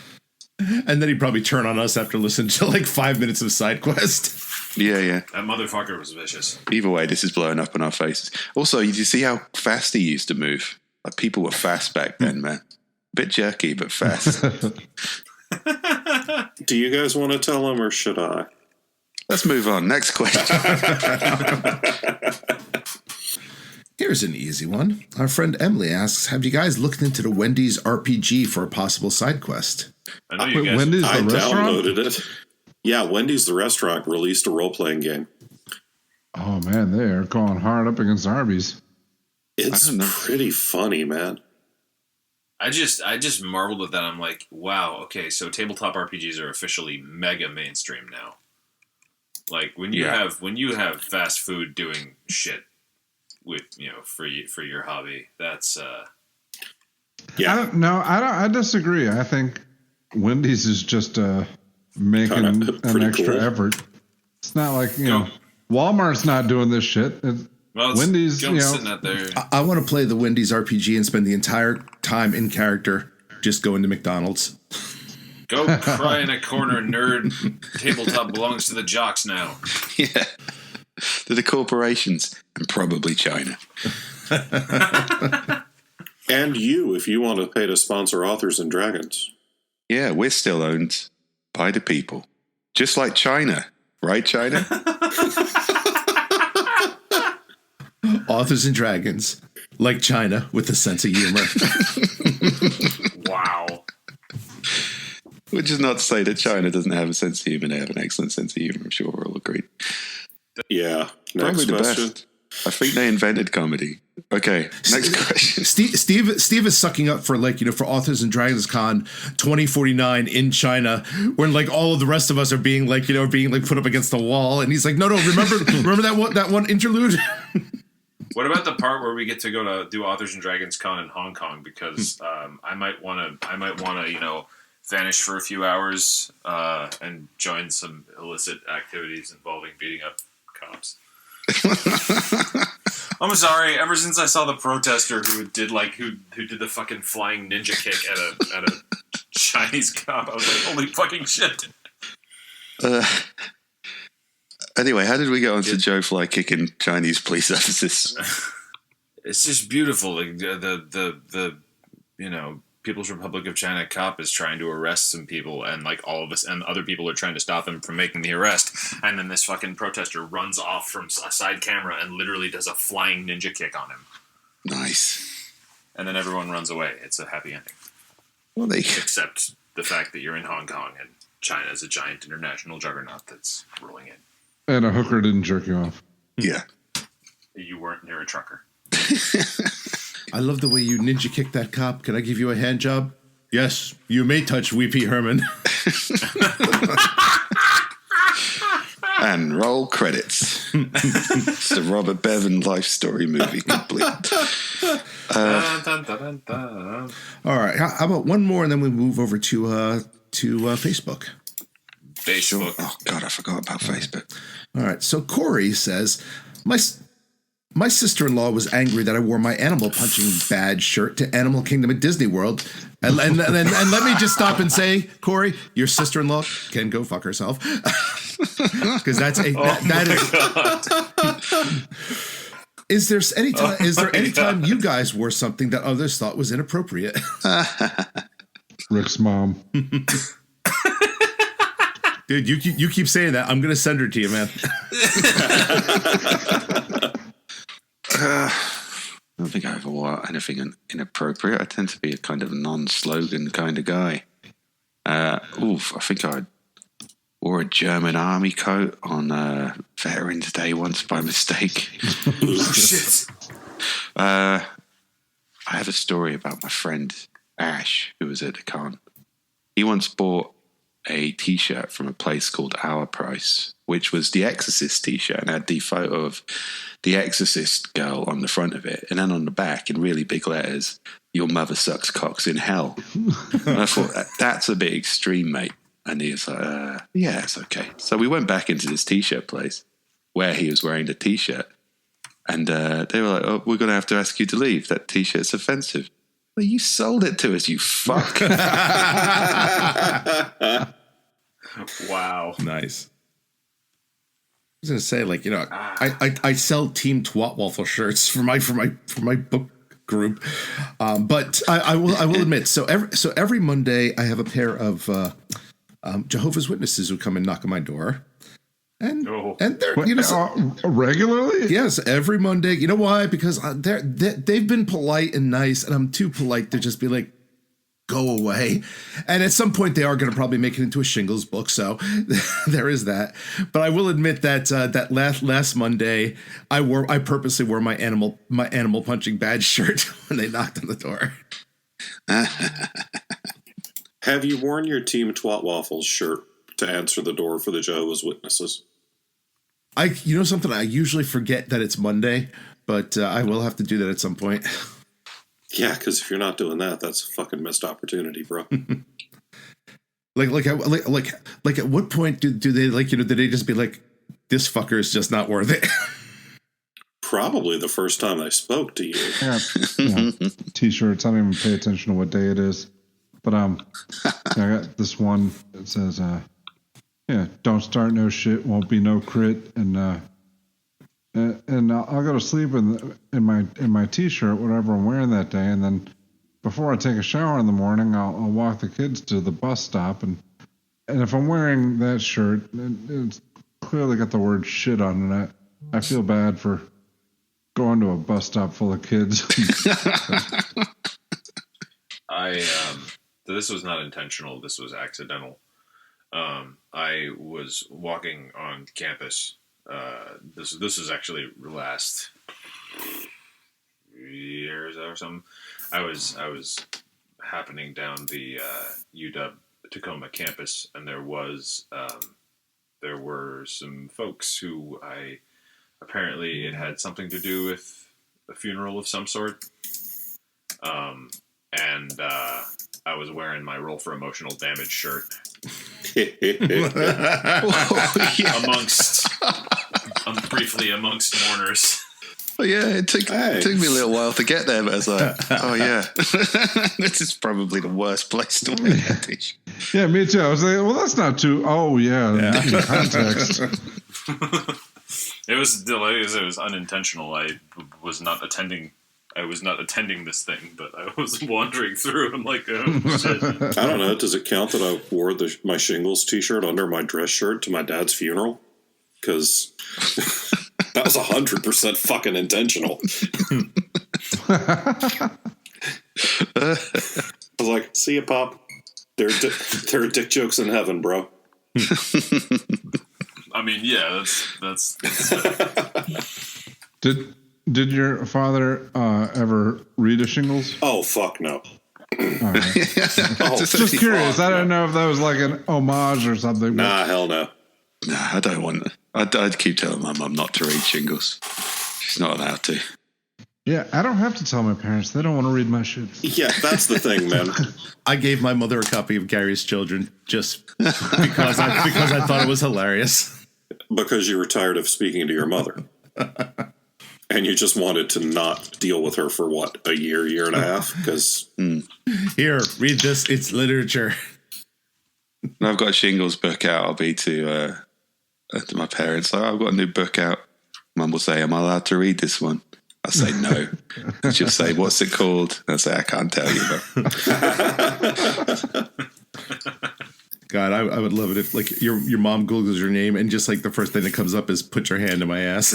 S3: And then he'd probably turn on us after listening to like 5 minutes of side quest.
S1: Yeah.
S5: That motherfucker was vicious.
S1: Either way, this is blowing up in our faces. Also, did you see how fast he used to move? Like, people were fast back then, man. A bit jerky, but fast.
S4: Do you guys want to tell him, or should I?
S1: Let's move on. Next question.
S3: Here's an easy one. Our friend Emily asks, have you guys looked into the Wendy's RPG for a possible side quest?
S5: I know you guys.
S2: Wendy's
S4: I
S2: the restaurant?
S4: downloaded it. Yeah, Wendy's the restaurant released a role-playing game.
S2: Oh man, they are going hard up against Arby's.
S4: It's pretty funny, man.
S5: I just marveled at that. I'm like, wow, okay, so tabletop RPGs are officially mega mainstream now. Like when you have fast food doing shit with for your hobby, that's
S4: Yeah.
S2: I disagree. I think Wendy's is just making
S4: Kinda
S2: an
S4: pretty
S2: extra
S4: cool.
S2: effort. It's not like Walmart's not doing this shit.
S5: well,
S2: Wendy's,
S5: sitting out there.
S3: I want to play the Wendy's RPG and spend the entire time in character just going to McDonald's.
S5: Go cry in a corner, nerd. Tabletop belongs to the jocks now.
S1: Yeah. To the corporations and probably China.
S4: And you, if you want to pay to sponsor Authors and Dragons.
S1: Yeah, we're still owned by the people. Just like China. Right, China?
S3: Authors and Dragons, like China, with a sense of humor.
S5: Wow.
S1: Which is not to say that China doesn't have a sense of humor. They have an excellent sense of humor. I'm sure we're all agreed.
S4: Yeah.
S1: Probably
S4: Next
S1: the
S4: question.
S1: best. I think they invented comedy. Okay, next question.
S3: Steve is sucking up for for Authors and Dragons Con 2049 in China, when all of the rest of us are being put up against the wall, and he's like, no, remember that one interlude.
S5: What about the part where we get to go to do Authors and Dragons Con in Hong Kong? Because I might want to vanish for a few hours and join some illicit activities involving beating up cops. I'm sorry. Ever since I saw the protester who did the fucking flying ninja kick at a Chinese cop, I was like, holy fucking shit.
S1: Anyway, how did we get onto Joe Fly kicking Chinese police officers?
S5: It's just beautiful. Like the People's Republic of China cop is trying to arrest some people, and all of us and other people are trying to stop him from making the arrest. And then this fucking protester runs off from a side camera and literally does a flying ninja kick on him.
S1: Nice.
S5: And then everyone runs away. It's a happy ending.
S1: Well,
S5: Except the fact that you're in Hong Kong and China is a giant international juggernaut that's rolling in.
S2: And a hooker didn't jerk you off.
S1: yeah.
S5: You weren't near a trucker.
S3: I love the way you ninja kicked that cop. Can I give you a hand job? Yes, you may touch Weepy Herman.
S1: And roll credits. It's the Robert Bevan life story movie complete.
S5: Dun, dun, dun, dun.
S3: All right, how about one more, and then we move over to Facebook.
S5: Facebook.
S1: Oh, God, I forgot about Facebook.
S3: All right, so Corey says, my sister-in-law was angry that I wore my animal punching badge shirt to Animal Kingdom at Disney World. And let me just stop and say, Corey, your sister-in-law can go fuck herself. Because that is. Is there any time you guys wore something that others thought was inappropriate?
S2: Rick's mom.
S3: Dude, you keep saying that. I'm gonna send her to you, man.
S1: I don't think I ever wore anything inappropriate. I tend to be a kind of non-slogan kind of guy. I think I wore a German army coat on Veterans Day once by mistake.
S5: Oh, shit.
S1: I have a story about my friend Ash, who was at the con. He once bought a T-shirt from a place called Our Price, which was the Exorcist T-shirt, and had the photo of the Exorcist girl on the front of it, and then on the back in really big letters, "Your mother sucks cocks in hell." And I thought, that's a bit extreme, mate. And he was like, yeah, it's okay. So we went back into this T-shirt place where he was wearing the T-shirt, and they were like, "Oh, we're going to have to ask you to leave. That T-shirt's offensive." Well, you sold it to us, you fuck.
S5: Wow.
S3: Nice. I was gonna say, I sell Team Twat Waffle shirts for my book group, but I will admit, so every Monday I have a pair of Jehovah's Witnesses who come and knock on my door, And
S5: Oh.
S3: and they're
S2: Regularly?
S3: yes, every Monday. You know why? Because they've been polite and nice, and I'm too polite to just be like, go away. And at some point, they are going to probably make it into a shingles book. So there is that. But I will admit that that last Monday, I purposely wore my animal punching badge shirt when they knocked on the door.
S4: Have you worn your Team Twat Waffles shirt to answer the door for the Jehovah's Witnesses?
S3: You know something? I usually forget that it's Monday, but I will have to do that at some point.
S4: Yeah, because if you're not doing that, that's a fucking missed opportunity, bro.
S3: like at what point do they did they just be like, this fucker is just not worth it?
S4: Probably the first time I spoke to you.
S2: Yeah, T-shirts. I don't even pay attention to what day it is. But I got this one that says, don't start no shit, won't be no crit, and I'll go to sleep in my T-shirt, whatever I'm wearing that day, and then before I take a shower in the morning, I'll walk the kids to the bus stop, and if I'm wearing that shirt, it's clearly got the word shit on it. I feel bad for going to a bus stop full of kids.
S5: This was not intentional. This was accidental. I was walking on campus. This was actually last years or something. I was happening down the UW Tacoma campus, and there were some folks who apparently it had something to do with a funeral of some sort. And I was wearing my Roll for Emotional Damage shirt. Briefly amongst mourners.
S1: Well, yeah, it took me a little while to get there, but I was like, oh yeah, this is probably the worst place to wear that t-shirt.
S2: Yeah, me too. I was like, well, that's not too. Oh yeah, in context.
S5: It was unintentional. I was not attending this thing, but I was wandering through. I'm like, oh shit.
S4: I don't know. Does it count that I wore my Shingles T-shirt under my dress shirt to my dad's funeral? Because that was 100% fucking intentional. I was like, "See ya, Pop. There are dick jokes in heaven, bro."
S5: I mean, yeah, that's
S2: Did your father ever read a Shingles?
S4: Oh fuck no.
S2: Right. Just curious. I don't know if that was like an homage or something.
S4: Nah, hell no.
S1: Nah, I don't want. I'd keep telling my mum not to read Shingles. She's not allowed to.
S2: Yeah, I don't have to tell my parents. They don't want to read my shit.
S4: Yeah, that's the thing, man.
S3: I gave my mother a copy of Gary's Children just because I thought it was hilarious.
S4: Because you were tired of speaking to your mother. And you just wanted to not deal with her for what, a year and a half? Because
S3: here, read this. It's literature.
S1: When I've got a Shingles book out, I'll be to my parents. Like, I've got a new book out. Mum will say, "Am I allowed to read this one?" I say no. And she'll say, "What's it called?" And I say, "I can't tell you."
S3: God, I would love it if like your mom Googles your name and just like the first thing that comes up is "put your hand in my ass."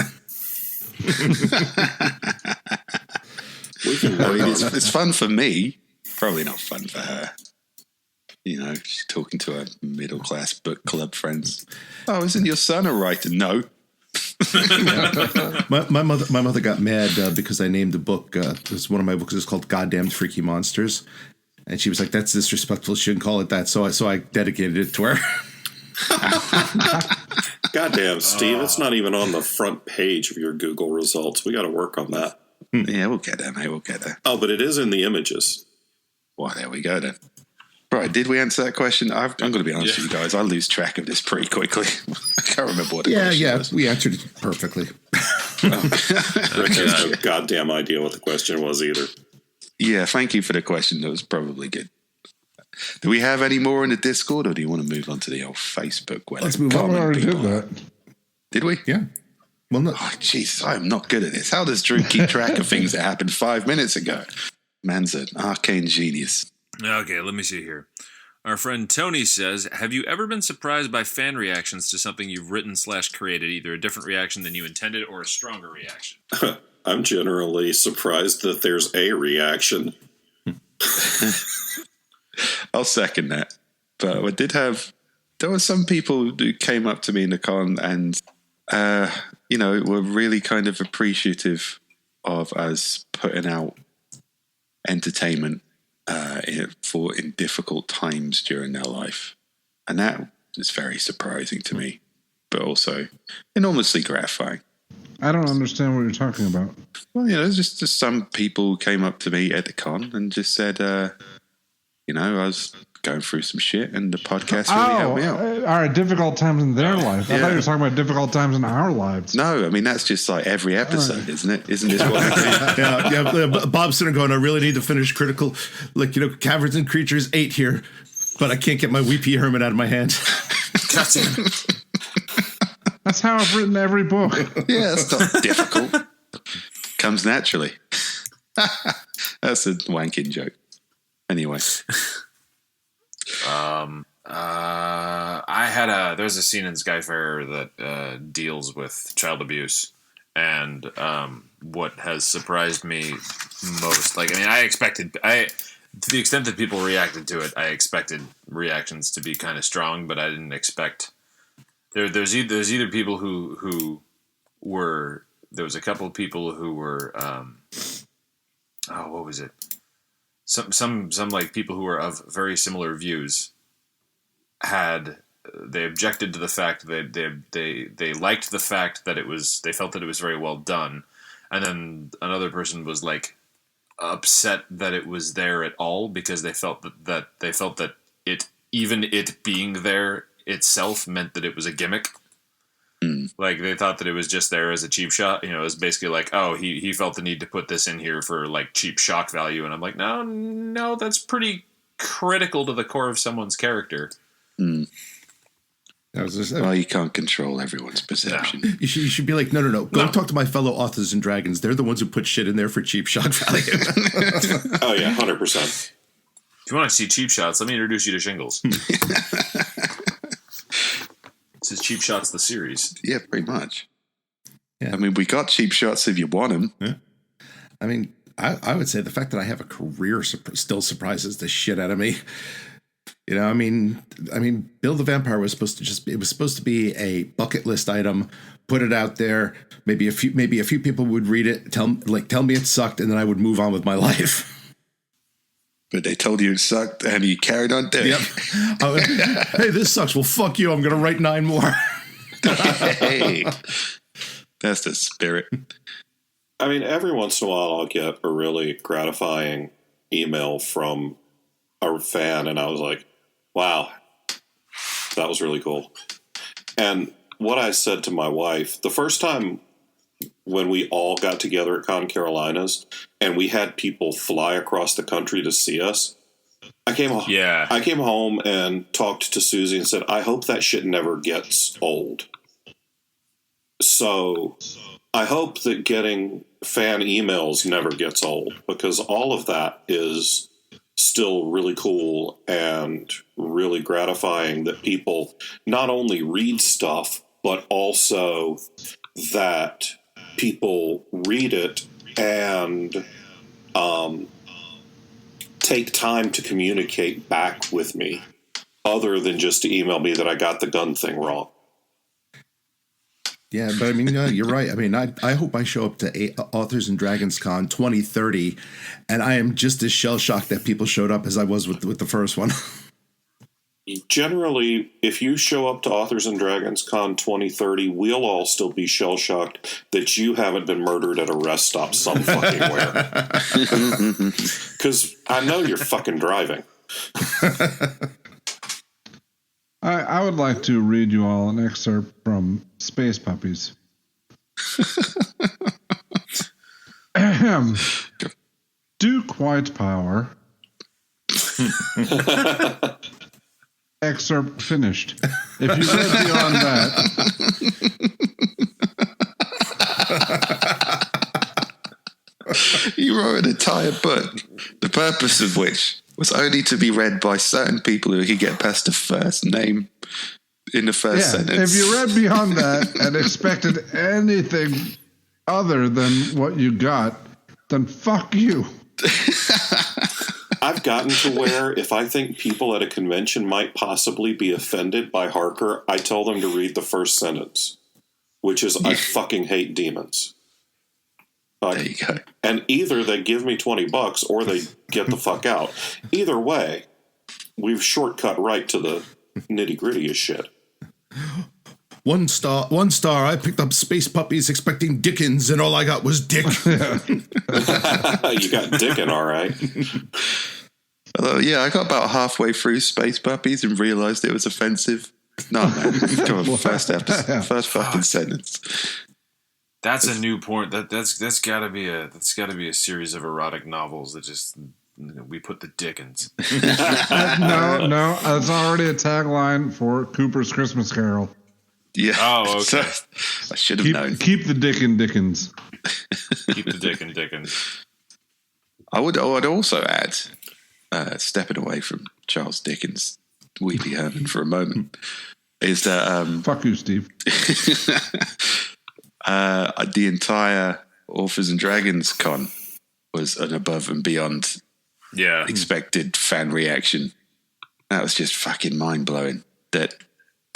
S1: It's fun for me. Probably not fun for her. You know, she's talking to her middle class book club friends. Oh, isn't your son a writer? No.
S3: my mother got mad because I named the book. One of my books is called "Goddamned Freaky Monsters," and she was like, "That's disrespectful. She shouldn't call it that." So I dedicated it to her.
S4: Goddamn, Steve! It's not even on the front page of your Google results. We got to work on that.
S1: Yeah, we'll get there, mate. We'll get there.
S4: Oh, but it is in the images.
S1: Well, there we go then. Right, did we answer that question? I'm going to be honest with you guys. I lose track of this pretty quickly. I can't remember what the question was.
S3: We answered it perfectly.
S4: Rick has no goddamn idea what the question was either.
S1: Yeah, thank you for the question. That was probably good. Do we have any more in the Discord, or do you want to move on to the old Facebook?
S3: Let's move on.
S2: We already did that.
S1: Did we?
S3: Yeah. Well, no.
S1: Oh, Jesus, I am not good at this. How does Drew keep track of things that happened 5 minutes ago? Man's an arcane genius.
S5: Okay, let me see here. Our friend Tony says, have you ever been surprised by fan reactions to something you've written/created, either a different reaction than you intended or a stronger reaction?
S4: I'm generally surprised that there's a reaction.
S1: I'll second that. But there were some people who came up to me in the con and, were really kind of appreciative of us putting out entertainment in difficult times during their life. And that is very surprising to me, but also enormously gratifying.
S2: I don't understand what you're talking about.
S1: Well, just some people came up to me at the con and just said, I was going through some shit and the podcast really helped me out.
S2: Are difficult times in their life. I thought you were talking about difficult times in our lives.
S1: No, I mean, that's just like every episode, isn't it? Isn't this what we do?
S3: Yeah. Bob's sitting going, I really need to finish Critical, Caverns and Creatures 8 here, but I can't get my Weepy Hermit out of my hand.
S2: That's how I've written every book.
S1: Yeah, that's not difficult. Comes naturally. That's a wanking joke. Anyway.
S5: There's a scene in Skyfarer that deals with child abuse, and what has surprised me most, to the extent that people reacted to it, I expected reactions to be kind of strong, but I didn't expect there's either people who were, there was a couple of people who were what was it? Some people who were of very similar views they objected to the fact that they liked the fact that they felt that it was very well done, and then another person was upset that it was there at all because they felt that it being there itself meant that it was a gimmick. They thought that it was just there as a cheap shot. It was basically he felt the need to put this in here for cheap shock value. And I'm like, no, that's pretty critical to the core of someone's character.
S1: Well, you can't control everyone's perception.
S3: No. You should be like, no. Go talk to my fellow authors and dragons. They're the ones who put shit in there for cheap shock value.
S4: Oh yeah, 100%.
S5: If you want to see cheap shots, let me introduce you to Shingles. This is Cheap Shots the series.
S1: Yeah, pretty much.
S3: Yeah.
S1: I mean, we got cheap shots if you want them.
S3: Yeah. I mean, I would say the fact that I have a career still surprises the shit out of me. I mean, Bill the Vampire was supposed to be a bucket list item. Put it out there. Maybe a few people would read it. Tell me it sucked, and then I would move on with my life.
S1: But they told you it sucked, and you carried on doing it.
S3: Yep. Hey, this sucks. Well, fuck you. I'm going to write 9 more.
S1: Hey, that's the spirit.
S4: I mean, every once in a while I'll get a really gratifying email from a fan, and I was like, wow, that was really cool. And what I said to my wife, the first time when we all got together at Con Carolinas and we had people fly across the country to see us, I came home and talked to Susie and said, I hope that shit never gets old. So I hope that getting fan emails never gets old, because all of that is still really cool and really gratifying that people not only read stuff, but also that people read it and take time to communicate back with me, other than just to email me that I got the gun thing wrong.
S3: Yeah, but I mean, you're right. I mean, I hope I show up to Authors and Dragons Con 2030, and I am just as shell-shocked that people showed up as I was with the first one.
S4: Generally, if you show up to Authors and Dragons Con 2030, we'll all still be shell-shocked that you haven't been murdered at a rest stop some fucking where. Because I know you're fucking driving.
S2: I would like to read you all an excerpt from Space Puppies. Duke White Power. Excerpt finished. If you read beyond
S1: that. You wrote an entire book, the purpose of which was only to be read by certain people who could get past the first name in the first sentence.
S2: If you read beyond that and expected anything other than what you got, then fuck you.
S4: I've gotten to where if I think people at a convention might possibly be offended by Harker, I tell them to read the first sentence, which is, I fucking hate demons.
S1: There you go.
S4: And either they give me $20 or they get the fuck out. Either way, we've shortcut right to the nitty gritty of shit.
S3: 1 star. I picked up Space Puppies expecting Dickens, and all I got was Dick.
S4: You got Dickin', all right.
S1: Although, yeah, I got about halfway through Space Puppies and realised it was offensive. No, man. First fucking sentence.
S5: That's a new porn. That's gotta be a series of erotic novels that just we put the Dickens.
S2: No, it's already a tagline for Cooper's Christmas Carol.
S1: Yeah.
S5: Oh, okay.
S1: I should have known.
S2: Keep the Dick and Dickens.
S5: Keep the Dickens.
S1: I would also add, stepping away from Charles Dickens, Weepy Herman for a moment, is that
S2: fuck you, Steve.
S1: The entire Authors and Dragons con was an above and beyond expected fan reaction. That was just fucking mind blowing that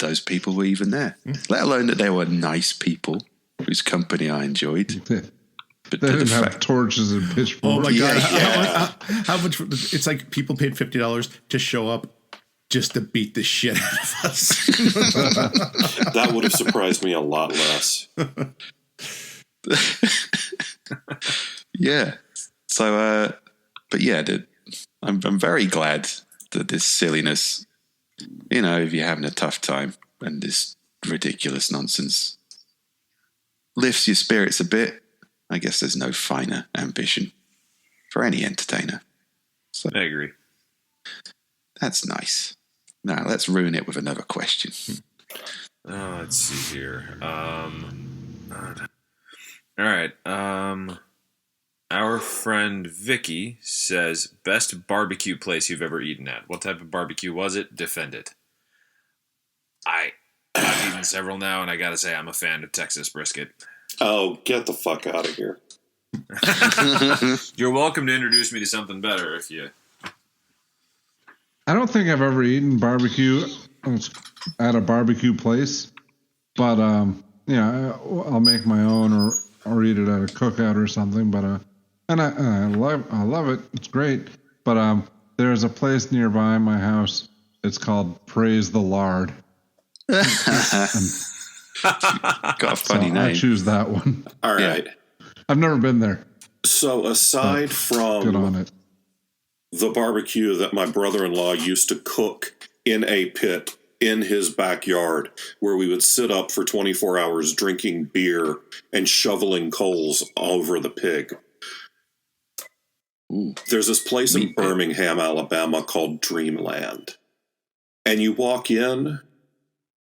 S1: those people were even there, let alone that they were nice people whose company I enjoyed. But
S2: they didn't have torches and pitchforks.
S3: Oh my god! How much? It's like people paid $50 to show up just to beat the shit out of us.
S4: That would have surprised me a lot less.
S1: Yeah. So, but yeah, I'm very glad that this silliness, if you're having a tough time and this ridiculous nonsense lifts your spirits a bit, I guess there's no finer ambition for any entertainer. So
S5: I agree.
S1: That's nice. Now, let's ruin it with another question.
S5: Let's see here. All right. Our friend Vicky says, best barbecue place you've ever eaten at. What type of barbecue was it? Defend it. I've eaten several now, and I gotta say I'm a fan of Texas brisket.
S4: Oh, get the fuck out of here.
S5: You're welcome to introduce me to something better if you...
S2: I don't think I've ever eaten barbecue at a barbecue place, but I'll make my own or eat it at a cookout or something. But and I love it. It's great. But there's a place nearby my house. It's called Praise the Lard.
S1: Got a funny name.
S2: I choose that one.
S4: All right.
S2: I've never been there.
S4: So aside from
S2: good on it.
S4: The barbecue that my brother-in-law used to cook in a pit in his backyard, where we would sit up for 24 hours drinking beer and shoveling coals over the pig.
S1: Ooh.
S4: There's this place in Birmingham, Alabama called Dreamland. And you walk in,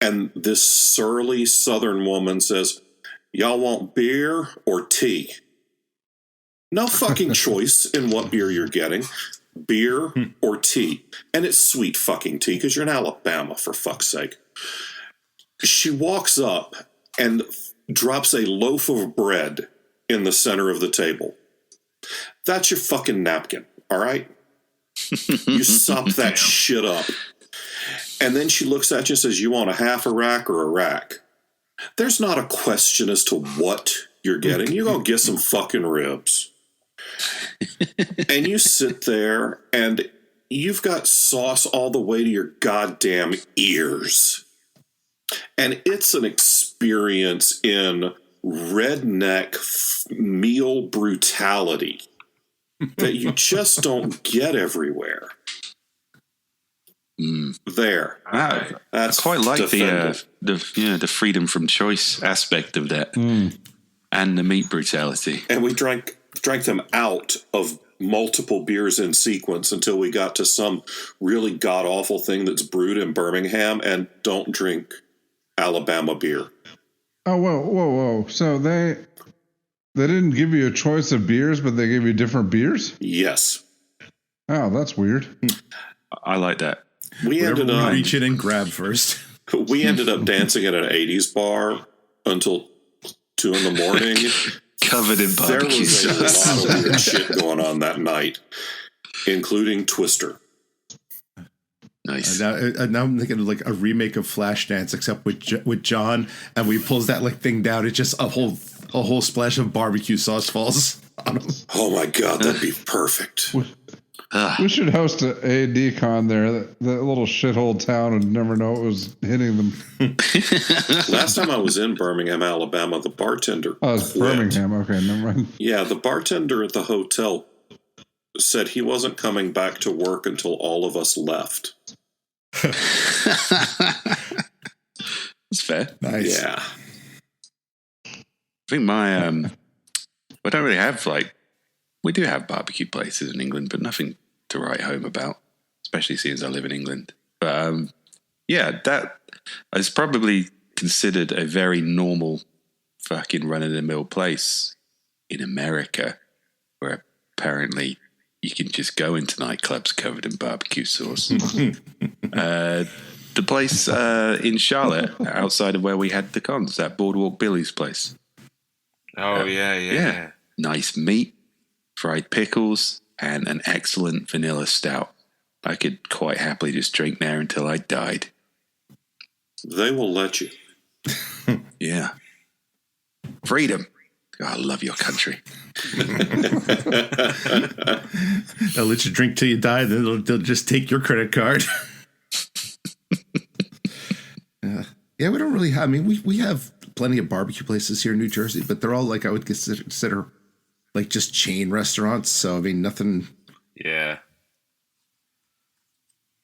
S4: and this surly Southern woman says, "Y'all want beer or tea?" No fucking choice in what beer you're getting. Beer or tea. And it's sweet fucking tea because you're in Alabama, for fuck's sake. She walks up and drops a loaf of bread in the center of the table. That's your fucking napkin, all right? You sop that shit up. And then she looks at you and says, "You want a half a rack or a rack?" There's not a question as to what you're getting. You're going to get some fucking ribs. And you sit there and you've got sauce all the way to your goddamn ears. And it's an experience in redneck meal brutality that you just don't get everywhere. There.
S1: That's quite like the freedom from choice aspect of that, and the meat brutality.
S4: And we drank them out of multiple beers in sequence until we got to some really god awful thing that's brewed in Birmingham. And don't drink Alabama beer.
S2: Oh, whoa! So they didn't give you a choice of beers, but they gave you different beers?
S4: Yes.
S2: Oh, that's weird.
S1: I like that.
S4: We ended up
S3: reach in and grab first.
S4: We ended up dancing at an 80s bar until 2 in the morning.
S1: Covered in
S4: There
S1: barbecue
S4: was a
S1: sauce.
S4: lot of weird shit going on that night, including Twister.
S1: Nice.
S3: Now I'm thinking of like a remake of Flashdance, except with John, and we pulls that like thing down. It's just a whole splash of barbecue sauce falls on him.
S4: Oh my god, that'd be perfect.
S2: We should host a AD con there. That little shithole town would never know it was hitting them.
S4: Last time I was in Birmingham, Alabama, the bartender
S2: Oh, it's
S4: quit.
S2: Birmingham. Okay, never mind.
S4: Yeah, the bartender at the hotel said he wasn't coming back to work until all of us left.
S1: That's fair.
S3: Nice.
S4: Yeah.
S1: I think my we don't really have we do have barbecue places in England, but nothing to write home about, especially since I live in England. But yeah, that is probably considered a very normal fucking run-of-the-mill place in America, where apparently you can just go into nightclubs covered in barbecue sauce. The place in Charlotte, outside of where we had the cons, that Boardwalk Billy's place.
S5: Oh, yeah.
S1: Nice meat, fried pickles, and an excellent vanilla stout. I could quite happily just drink there until I died.
S4: They will let you.
S1: Yeah. Freedom. God, I love your country.
S3: They'll let you drink till you die, then they'll just take your credit card. Yeah, we don't really have, I mean, we have plenty of barbecue places here in New Jersey, but they're all like I would consider like just chain restaurants. So I mean, nothing.
S5: Yeah.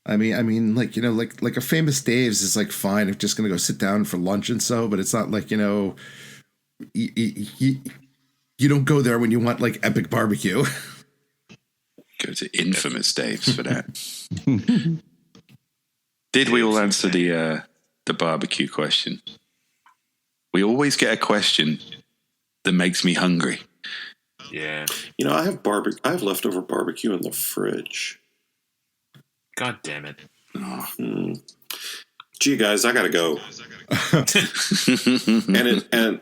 S3: I mean, like, you know, like a Famous Dave's is like fine if just gonna go sit down for lunch and so, but it's not like, you know, you don't go there when you want like epic barbecue.
S1: Go to Infamous Dave's for that. Did we all answer the barbecue question? We always get a question that makes me hungry.
S5: Yeah.
S4: You know, I have leftover barbecue in the fridge.
S5: God damn it.
S1: Oh.
S4: Gee, guys, I gotta go. and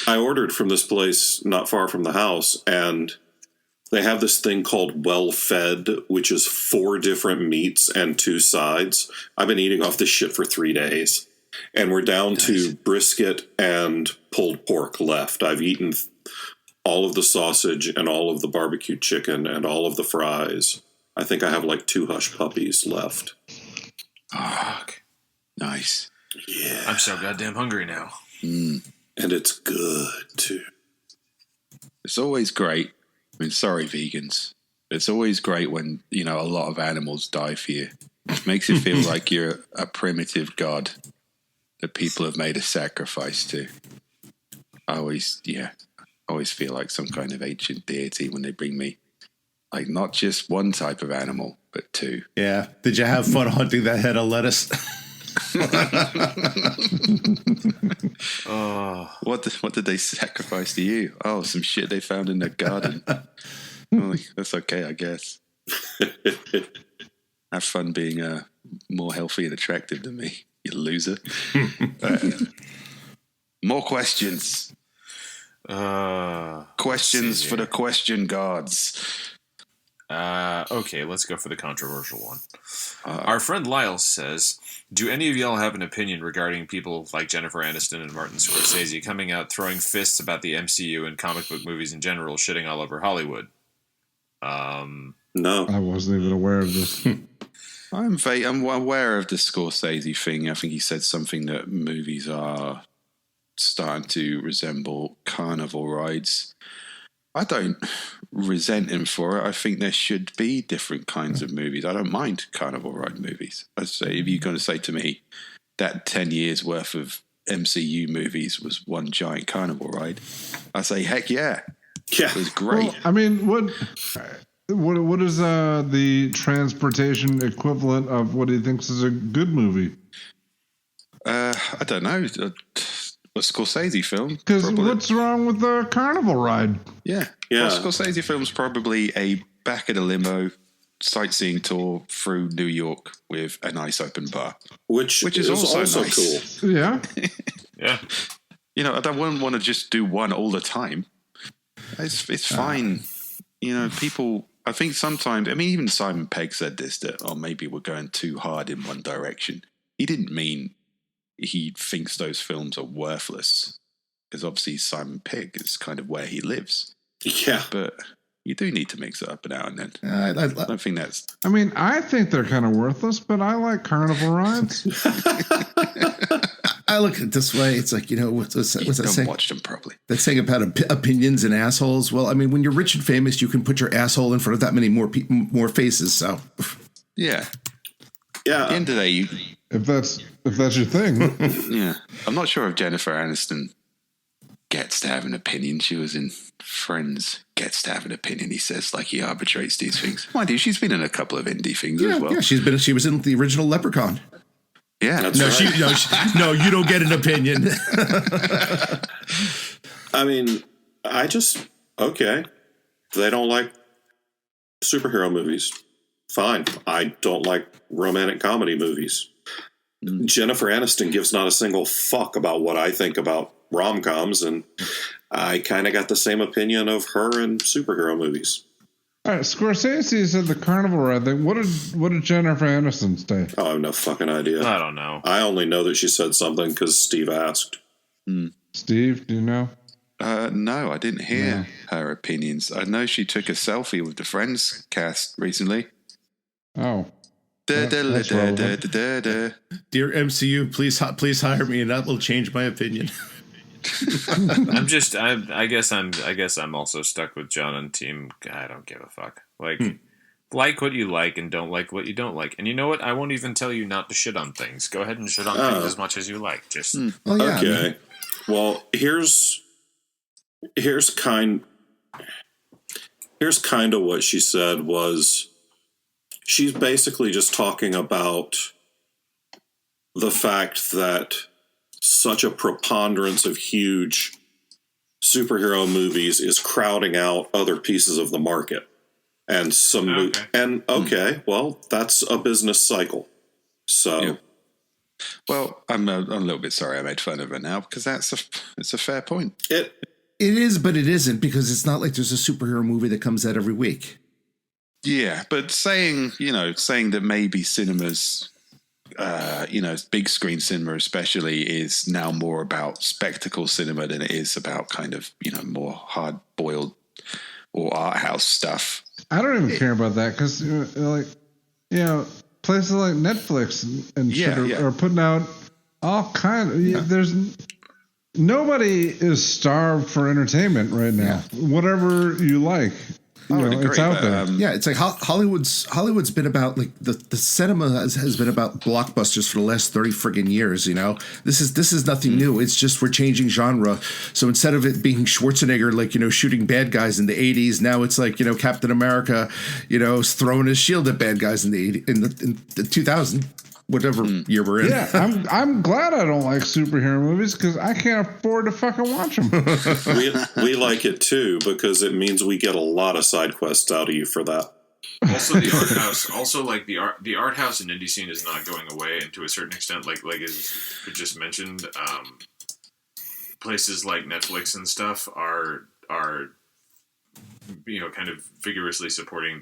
S4: I ordered from this place not far from the house, and they have this thing called Well Fed, which is 4 different meats and 2 sides. I've been eating off this shit for 3 days, and we're down to brisket and pulled pork left. I've eaten all of the sausage and all of the barbecue chicken and all of the fries. I think I have like 2 hush puppies left.
S1: Fuck. Nice.
S4: Yeah.
S5: I'm so goddamn hungry now.
S4: And it's good, too.
S1: It's always great. I mean, sorry, vegans. It's always great when, you know, a lot of animals die for you. It makes you feel like you're a primitive god that people have made a sacrifice to. I always feel like some kind of ancient deity when they bring me, like, not just one type of animal, but 2.
S3: Yeah. Did you have fun hunting that head of lettuce?
S5: Oh.
S1: What did they sacrifice to you? Oh, some shit they found in their garden. Well, that's okay, I guess. Have fun being more healthy and attractive than me, you loser. More questions. Questions for the question gods.
S5: Okay, let's go for the controversial one. Our friend Lyle says, do any of y'all have an opinion regarding people like Jennifer Aniston and Martin Scorsese coming out throwing fists about the MCU and comic book movies in general, shitting all over Hollywood?
S4: No.
S2: I wasn't even aware of this.
S1: I'm aware of the Scorsese thing. I think he said something that movies are starting to resemble carnival rides. I don't resent him for it. I think there should be different kinds of movies. I don't mind carnival ride movies. I'd say if you're going to say to me that 10 years worth of MCU movies was one giant carnival ride, I say, heck yeah.
S4: Yeah.
S1: It was great.
S2: Well, I mean, what is the transportation equivalent of what he thinks is a good movie?
S1: I don't know. A Scorsese film.
S2: Because
S1: probably.
S2: what's wrong with the carnival ride?
S1: Yeah.
S4: Yeah.
S1: Well, Scorsese film's probably a back of the limo sightseeing tour through New York with a nice open bar.
S4: Which is also
S1: nice.
S4: cool.
S2: Yeah.
S5: Yeah.
S1: You know, I wouldn't want to just do one all the time. It's fine. You know, people, I think sometimes, I mean, even Simon Pegg said this, that, oh, maybe we're going too hard in one direction. He didn't mean he thinks those films are worthless, because obviously Simon Pegg is kind of where he lives.
S4: Yeah.
S1: But you do need to mix it up now and then.
S3: I
S1: don't think that's...
S2: I mean, I think they're kind of worthless, but I like carnival rides.
S3: I look at it this way. It's like, you know, what's that saying?
S1: Watch them properly.
S3: That saying about opinions and assholes. Well, I mean, when you're rich and famous, you can put your asshole in front of that many more faces. So,
S1: yeah.
S4: Yeah.
S1: At the end of the day,
S2: if that's your thing.
S1: yeah. I'm not sure if Jennifer Aniston gets to have an opinion. She was in Friends. Gets to have an opinion. He says, like, he arbitrates these things. Mind you, she's been in a couple of indie things as well.
S3: Yeah, she was in the original Leprechaun.
S1: Yeah.
S4: That's right.
S3: No, you don't get an opinion.
S4: I mean, okay. They don't like superhero movies. Fine. I don't like romantic comedy movies. Jennifer Aniston gives not a single fuck about what I think about rom-coms, and I kind of got the same opinion of her in superhero movies.
S2: All right, Scorsese said the carnival ride thing. What did Jennifer Aniston say?
S4: Oh, I have no fucking idea.
S5: I don't know.
S4: I only know that she said something because Steve asked.
S2: Steve, do you know?
S1: No, I didn't hear her opinions. I know she took a selfie with the Friends cast recently.
S2: Oh.
S3: Dear MCU, please hire me, and that will change my opinion.
S5: I guess I'm also stuck with John on team. I don't give a fuck. Like what you like and don't like what you don't like. And you know what? I won't even tell you not to shit on things. Go ahead and shit on things as much as you like. Just
S4: okay. Well, here's kind of what she said was, she's basically just talking about the fact that such a preponderance of huge superhero movies is crowding out other pieces of the market. And well, that's a business cycle. So,
S1: yeah. Well, I'm a little bit sorry I made fun of her now, because it's a fair point.
S3: It is, but it isn't, because it's not like there's a superhero movie that comes out every week.
S1: Yeah, but saying that maybe cinemas, big screen cinema especially, is now more about spectacle cinema than it is about kind of, more hard boiled or art house stuff.
S2: I don't even care about that, because places like Netflix and shit are putting out all kinds. There's nobody is starved for entertainment right now. Yeah. Whatever you like. It's out there.
S3: It's like Hollywood's been about, like, the cinema has been about blockbusters for the last 30 friggin' years. This is nothing new. It's just we're changing genre. So instead of it being Schwarzenegger, like, shooting bad guys in the 80s, now it's like, Captain America, is throwing his shield at bad guys in the 2000. Whatever year we're in.
S2: Yeah, I'm glad I don't like superhero movies, because I can't afford to fucking watch them.
S4: we like it too, because it means we get a lot of side quests out of you for that.
S5: Also, the art house. Also, like the art house and indie scene is not going away, and to a certain extent, like as we just mentioned, places like Netflix and stuff are kind of vigorously supporting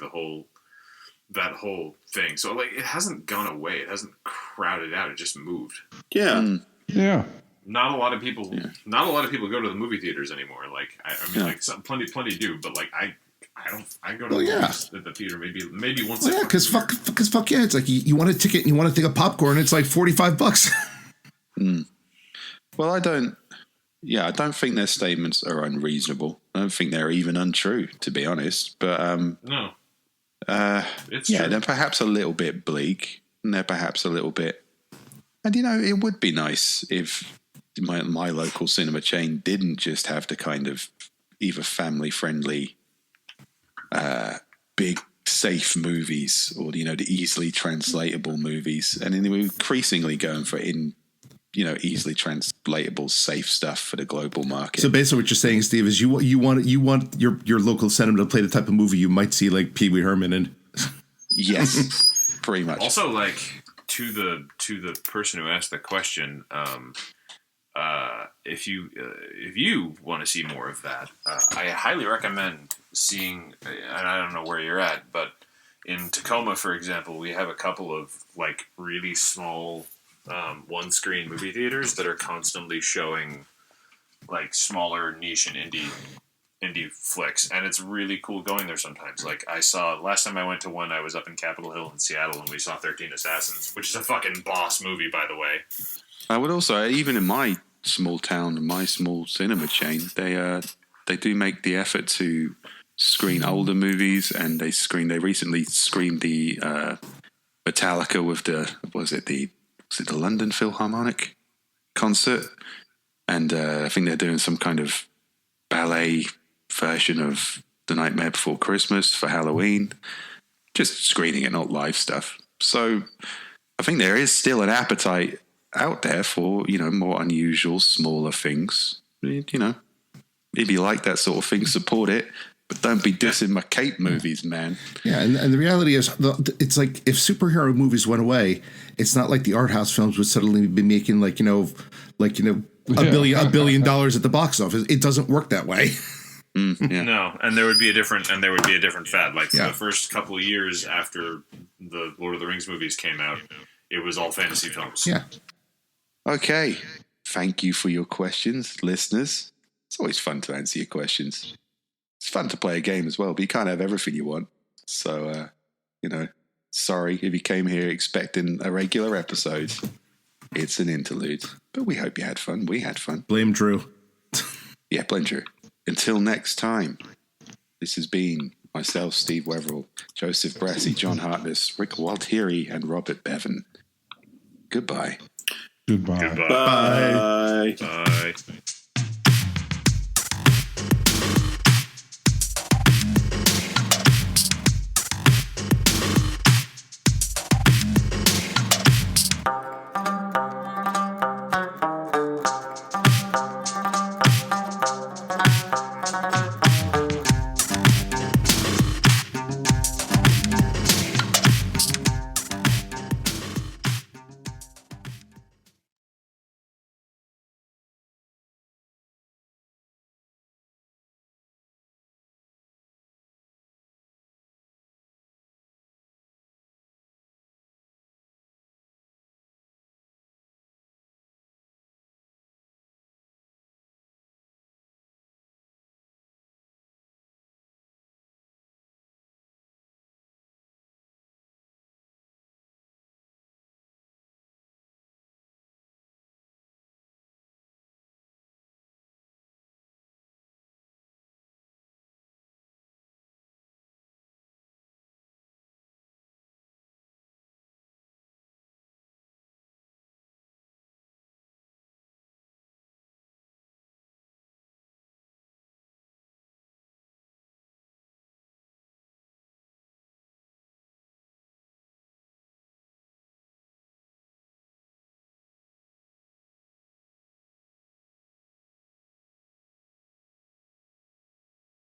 S5: that whole thing. So, like, it hasn't gone away. It hasn't crowded out. It just moved.
S4: Yeah.
S2: Yeah.
S5: Not a lot of people. Not a lot of people go to the movie theaters anymore. Like, I mean, like, plenty do. But, like, I don't. I go to the theater maybe once.
S3: Well, because fuck yeah, it's like you want a ticket and you want a thing of popcorn. It's like $45.
S1: Well, I don't think their statements are unreasonable. I don't think they're even untrue, to be honest. But
S5: no.
S1: It's true. They're perhaps a little bit bleak, and they're perhaps a little bit. And it would be nice if my local cinema chain didn't just have the kind of either family friendly, big safe movies, or the easily translatable movies, and then we're increasingly going for easily translatable, safe stuff for the global market.
S3: So basically, what you're saying, Steve, is you want your local cinema to play the type of movie you might see like Pee Wee Herman in.
S1: Yes, pretty much.
S5: Also, like to the person who asked the question, if you want to see more of that, I highly recommend seeing. And I don't know where you're at, but in Tacoma, for example, we have a couple of like really small one-screen movie theaters that are constantly showing like smaller niche and indie flicks, and it's really cool going there sometimes. Like I saw last time I went to one, I was up in Capitol Hill in Seattle, and we saw 13 Assassins, which is a fucking boss movie, by the way.
S1: I would also, even in my small town, my small cinema chain, they do make the effort to screen older movies, and they recently screened the Metallica with the London Philharmonic concert, and I think they're doing some kind of ballet version of The Nightmare Before Christmas for Halloween, just screening it, not live stuff. So I think there is still an appetite out there for, more unusual, smaller things. If you like that sort of thing, support it, but don't be dissing my cape movies, man.
S3: Yeah, and the reality is, it's like if superhero movies went away, it's not like the art house films would suddenly be making $1 billion at the box office. It doesn't work that way.
S1: Yeah.
S5: No, and there would be a different fad. Like for the first couple of years after the Lord of the Rings movies came out, it was all fantasy films.
S3: Yeah.
S1: Okay. Thank you for your questions, listeners. It's always fun to answer your questions. It's fun to play a game as well, but you can't have everything you want. So, sorry if you came here expecting a regular episode. It's an interlude, but we hope you had fun. We had fun.
S3: Blame Drew.
S1: Yeah, blame Drew. Until next time, this has been myself, Steve Weverill, Joseph Brassey, John Hartness, Rick Waltieri, and Robert Bevan. Goodbye.
S2: Goodbye.
S4: Bye.
S5: Bye.